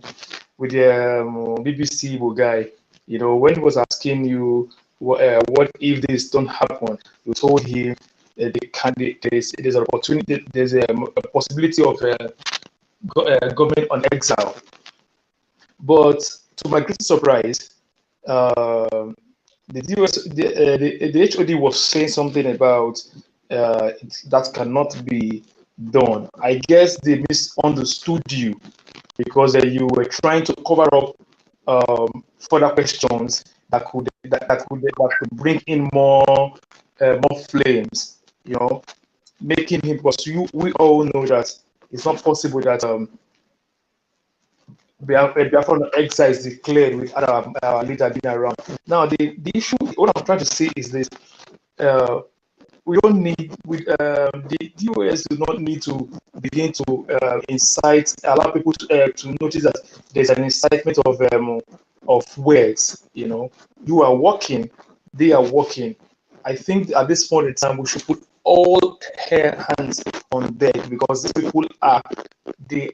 BBC guy. You know, when he was asking you what if this don't happen, you told him there's an opportunity, there's a possibility of government on exile. But to my great surprise, the HOD was saying something about that cannot be done. I guess they misunderstood you, because you were trying to cover up further questions that could bring in more flames. You know, making him, because we all know that it's not possible that Biafra exile is declared with our leader being around. Now, the issue, what I'm trying to say is this: we don't need, the DOS do not need to begin to allow people to notice that there's an incitement of words. You know, you are working, they are working. I think at this point in time, we should put all hands on deck, because these people are in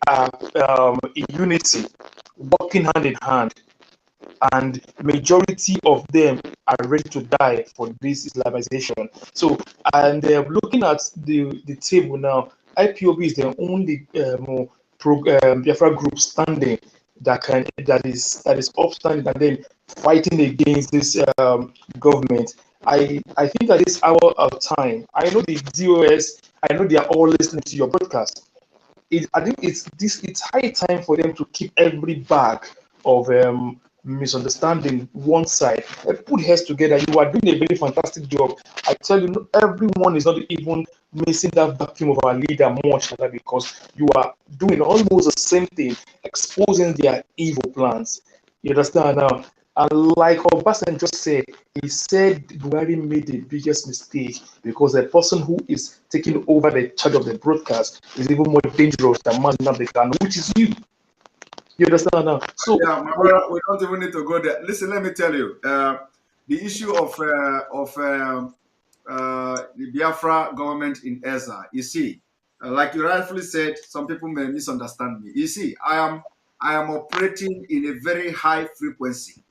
unity, working hand in hand, and majority of them are ready to die for this Islamization. So, and looking at the table now, IPOB is the only Biafra group standing that is upstanding and then fighting against this government. I think at this hour of time, I know the DOS, I know they are all listening to your broadcast. I think it's high time for them to keep every bag of misunderstanding one side. Put heads together. You are doing a very fantastic job. I tell you, everyone is not even missing that vacuum of our leader much because you are doing almost the same thing, exposing their evil plans. You understand now? And like Obasan just said, he said Buhari made the biggest mistake because the person who is taking over the charge of the broadcast is even more dangerous than Mazi Nnamdi, which is you. You understand now? So yeah, my brother, we don't even need to go there. Listen, let me tell you, the issue of the Biafra government in Ezra. You see, like you rightfully said, some people may misunderstand me. You see, I am operating in a very high frequency.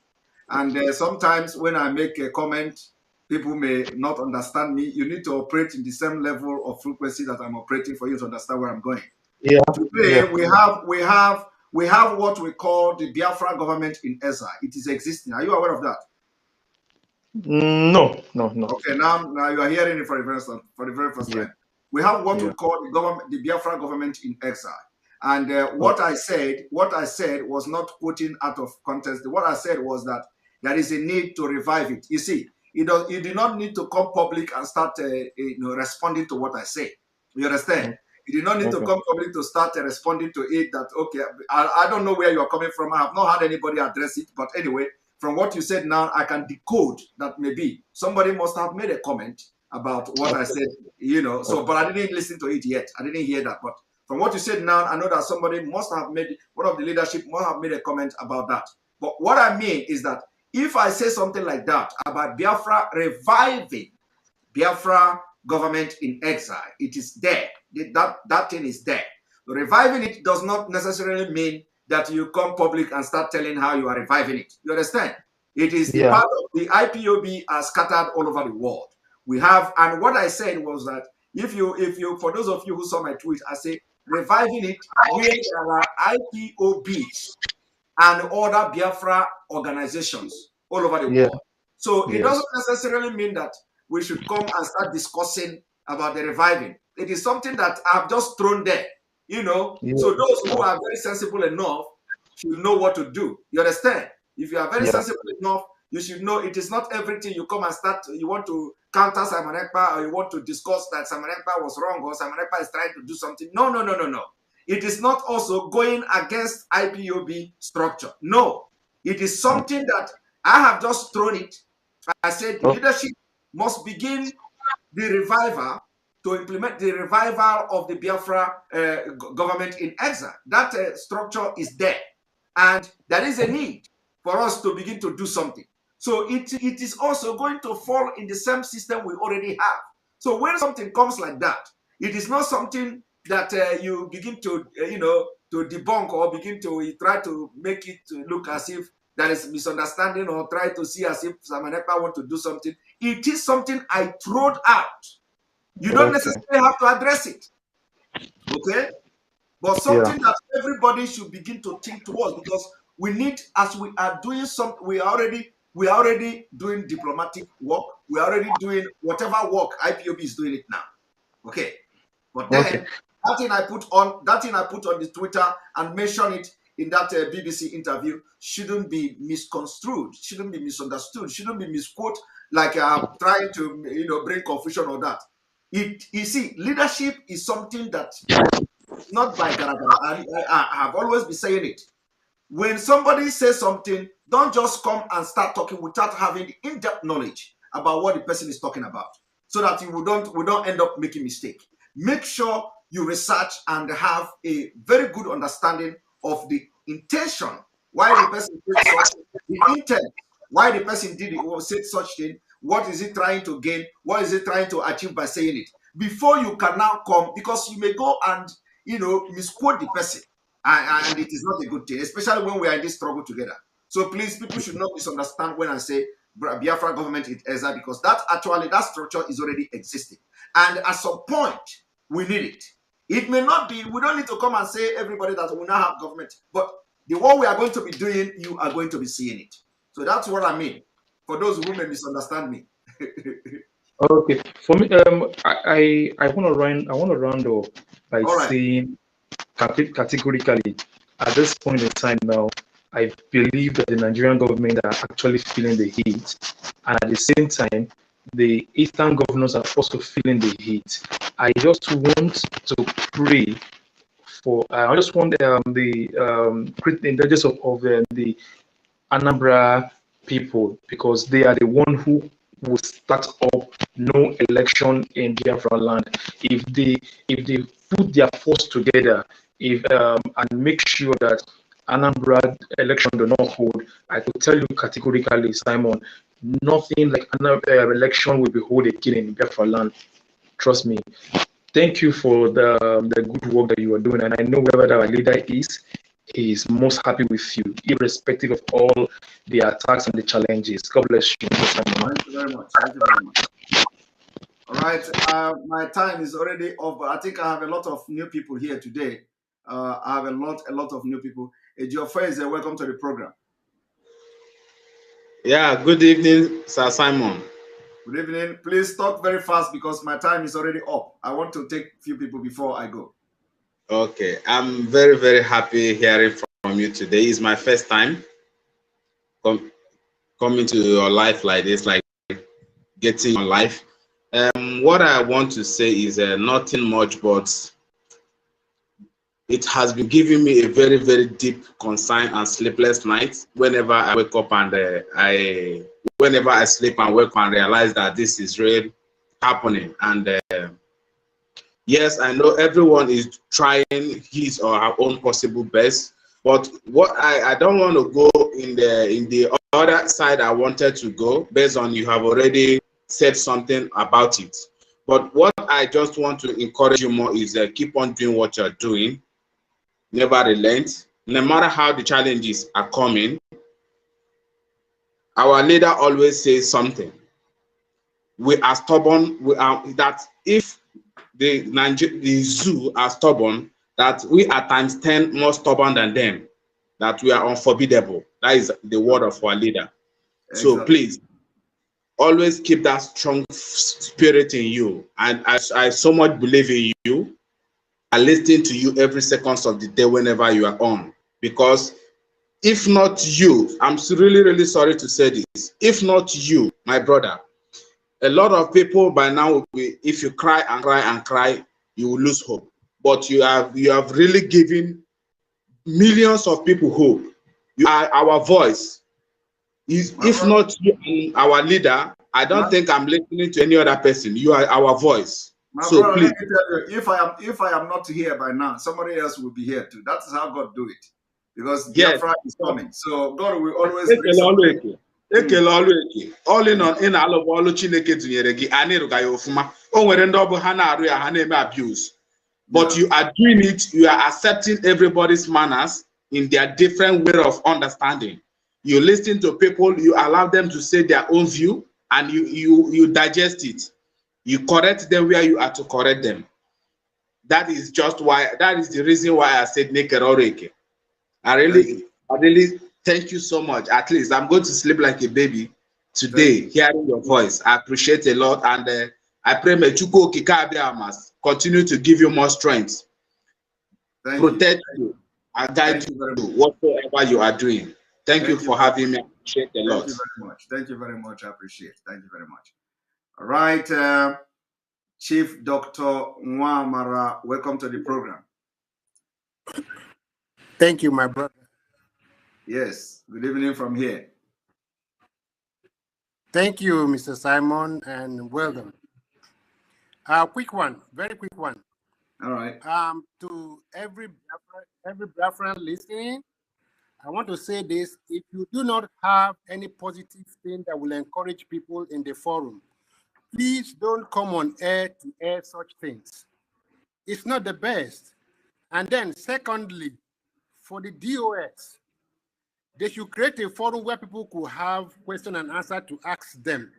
And sometimes when I make a comment, people may not understand me. You need to operate in the same level of frequency that I'm operating for you to understand where I'm going. Yeah. Today Yeah. we have what we call the Biafra government in Ezra. It is existing. Are you aware of that? No. Okay, now you are hearing it for the very first time. We have what we call the Biafra government in exile. And what I said was not quoting out of context. What I said was that there is a need to revive it. You see, you do not need to come public and start responding to what I say. You understand? You do not need to come public to start responding to it. That okay, I don't know where you are coming from. I have not had anybody address it, but anyway, from what you said now, I can decode that maybe somebody must have made a comment about what I said. So but I didn't listen to it yet. I didn't hear that, but from what you said now, I know that somebody must have made, one of the leadership must have made a comment about that. But what I mean is that if I say something like that about Biafra reviving Biafra government in exile, it is there. That thing is there. Reviving it does not necessarily mean that you come public and start telling how you are reviving it. You understand? It is the part of the IPOB are scattered all over the world. We have, and what I said was that if you, for those of you who saw my tweet, I say reviving it where there are IPOBs and other Biafra organizations all over the world. So it doesn't necessarily mean that we should come and start discussing about the reviving. It is something that I've just thrown there, So those who are very sensible enough should know what to do. You understand? If you are very sensible enough, you should know it is not everything you come and start. You want to counter Simon Ekpa, or you want to discuss that Simon Ekpa was wrong, or Simon Ekpa is trying to do something. No. It is not also going against IPOB structure. No, it is something that I have just thrown it. I said the leadership must begin the revival to implement the revival of the Biafra government in exile. That structure is there. And there is a need for us to begin to do something. So it is also going to fall in the same system we already have. So when something comes like that, it is not something that you begin to, to debunk or begin to try to make it look as if there is misunderstanding or try to see as if Simon Ekpa want to do something. It is something I thrown out. You don't necessarily have to address it. Okay? But something that everybody should begin to think towards, because we need, as we are doing something, we are already doing diplomatic work. We are already doing whatever work IPOB is doing it now. Okay. But then that thing I put on the Twitter and mention it in that BBC interview shouldn't be misconstrued, shouldn't be misunderstood, shouldn't be misquoted like trying to bring confusion or that. You see, leadership is something that not by garagara. I have always been saying it. When somebody says something, don't just come and start talking without having in-depth knowledge about what the person is talking about, so that we don't end up making mistake. Make sure you research and have a very good understanding of the intention, why the person did such, the intent, why the person did it or said such thing, what is it trying to gain, what is it trying to achieve by saying it, before you can now come, because you may go and misquote the person, and it is not a good thing, especially when we are in this struggle together. So please, people should not misunderstand when I say Biafra government is EZA, because that structure is already existing, and at some point we need it. It may not be, we don't need to come and say everybody that we now have government, but The one we are going to be doing, you are going to be seeing it. So that's what I mean. For those who may misunderstand me. Okay, for me, I want to round up by saying categorically, at this point in time now, I believe that the Nigerian government are actually feeling the heat, and at the same time, the Eastern governors are also feeling the heat. I just want to pray for. I just want the interest of the Anambra people, because they are the one who will start up no election in Biafra land. If they put their force together, and make sure that Anambra election do not hold, I could tell you categorically, Simon, nothing like another election will be held again in Biafra land. Trust me. Thank you for the good work that you are doing, and I know wherever our leader is, he is most happy with you, irrespective of all the attacks and the challenges. God bless you. Thank you very much. Thank you very much. All right, my time is already off, but I think I have a lot of new people here today. I have a lot of new people. Your friends, welcome to the program. Yeah, good evening, Sir Simon. Good evening. Please talk very fast because my time is already up. I want to take a few people before I go. Okay, I'm very, very happy hearing from you today. It's my first time coming to your life like this, like getting on life. What I want to say is nothing much, but it has been giving me a very, very deep concern and sleepless nights whenever I wake up and whenever I sleep and wake up and realize that this is really happening. And yes, I know everyone is trying his or her own possible best, but what I don't want to go in the other side I wanted to go, based on you have already said something about it. But what I just want to encourage you more is keep on doing what you're doing. Never relent. No matter how the challenges are coming, our leader always says something. We are stubborn. We are that if the zoo are stubborn, that we are times 10 more stubborn than them, that we are unforbiddable. That is the word of our leader. Exactly. So please, always keep that strong spirit in you. And I so much believe in you. I listen to you every second of the day whenever you are on. Because if not you, I'm really, really sorry to say this, if not you, my brother, a lot of people by now will be, if you cry and cry and cry, you will lose hope. But you have really given millions of people hope. You are our voice. If not you and our leader, I don't think I'm listening to any other person. You are our voice. So brother, please, let me tell you, if I am not here by now, somebody else will be here too. That is how God do it. Because Biafra is coming. So God will always bring something. all in on in alụ Chineke tinyere gị anirụga ya ofuma o nwere ndị ọ bụ ha na-arụ ya ha na-eme abuse, but you are doing it, you are accepting everybody's manners in their different way of understanding. You listen to people, you allow them to say their own view, and you digest it. You correct them where you are to correct them. That is just why, that is the reason why I said Naked Oreke. I really thank you so much. At least I'm going to sleep like a baby today, hearing your voice. I appreciate a lot, and I pray may Chukwu Okike Abiamas continue to give you more strength, protect you, and guide you whatever you are doing. Thank you for having me. I appreciate a lot. Thank you very much. Thank you very much. I appreciate it. Thank you very much. All right, Chief Dr. Nwamara, welcome to the program. Thank you, my brother. Yes, good evening from here. Thank you, Mr. Simon, and well done. Quick one, very quick one. All right. To every Biafran listening, I want to say this: if you do not have any positive thing that will encourage people in the forum, please don't come on air to air such things. It's not the best. And then, secondly, for the DOS, they should create a forum where people could have question and answer to ask them.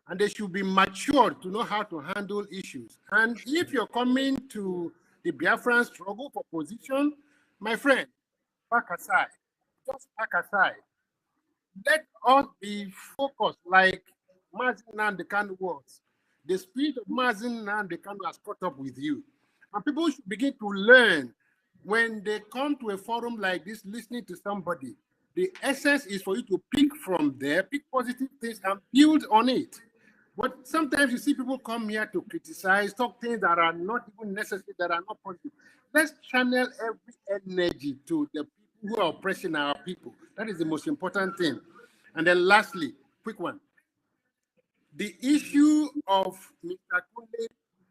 And they should be matured to know how to handle issues. And if you're coming to the Biafran struggle for position, my friend, back aside. Just back aside. Let us be focused like Mazi Nnamdi was. The spirit of Mazi Nnamdi has caught up with you. And people should begin to learn when they come to a forum like this, listening to somebody. The essence is for you to pick from there, pick positive things and build on it. But sometimes you see people come here to criticize, talk things that are not even necessary, that are not positive. Let's channel every energy to the people who are oppressing our people. That is the most important thing. And then lastly, quick one. The issue of Mr. Kunle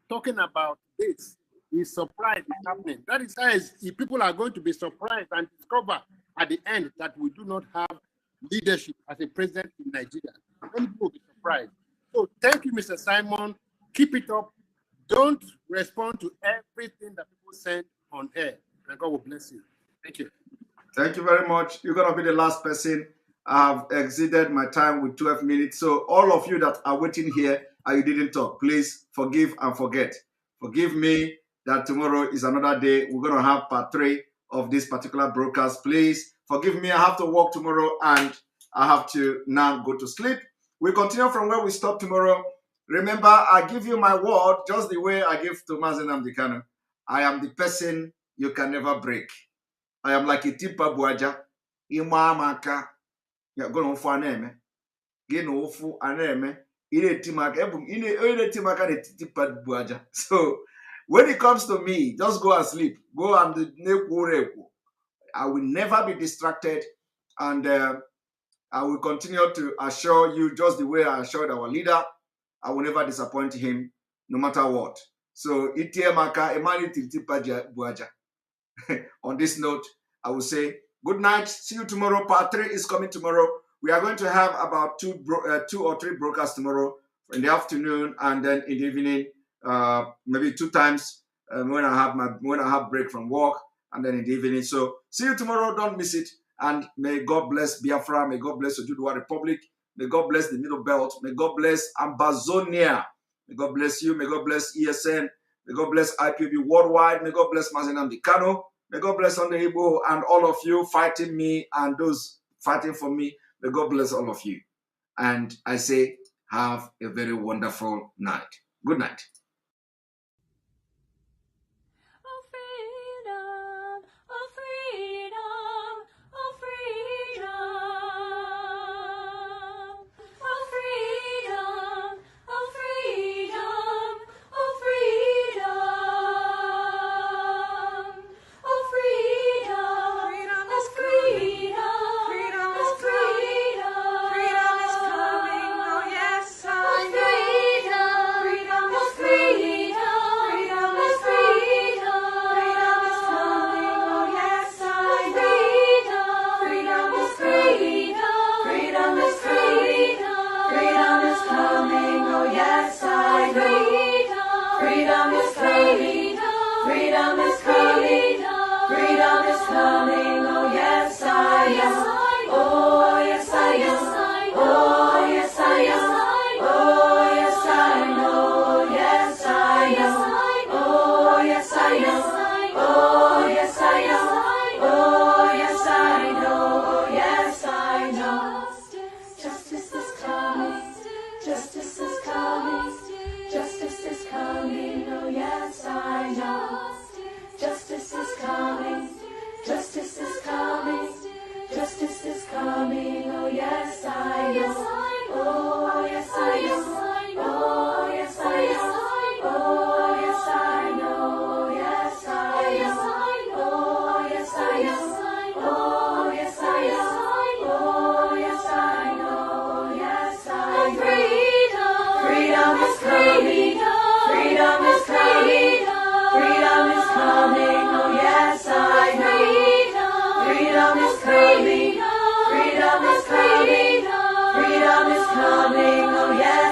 talking about this is surprise is happening. That is why people are going to be surprised and discover at the end that we do not have leadership as a president in Nigeria. Many people will be surprised. So thank you, Mr. Simon. Keep it up. Don't respond to everything that people send on air. And God will bless you. Thank you. Thank you very much. You're going to be the last person. I've exceeded my time with 12 minutes. So all of you that are waiting here and you didn't talk, please forgive and forget. Forgive me that tomorrow is another day. We're going to have part 3 of this particular broadcast. Please forgive me. I have to work tomorrow and I have to now go to sleep. We continue from where we stop tomorrow. Remember, I give you my word just the way I give to Mazi Nnamdi Kanu. I am the person you can never break. I am like a tipa buaja. Imamaka. You're going to find name. Get no fu aneme. So when it comes to me, just go and sleep. Go and I will never be distracted, and I will continue to assure you just the way I assured our leader. I will never disappoint him, no matter what. So on this note, I will say good night. See you tomorrow. Part 3 is coming tomorrow. We are going to have about 2 or 3 broadcasts tomorrow in the afternoon, and then in the evening, maybe 2 times when I have break from work, and then in the evening. So see you tomorrow. Don't miss it. And may God bless Biafra. May God bless Ojuduwa Republic. May God bless the Middle Belt. May God bless Ambazonia. May God bless you. May God bless ESN. May God bless IPB worldwide. May God bless Mazi Nnamdi Kanu. May God bless Sunday Igbo and all of you fighting me and those fighting for me. May God bless all of you. And I say, have a very wonderful night. Good night. Freedom is coming, oh yes.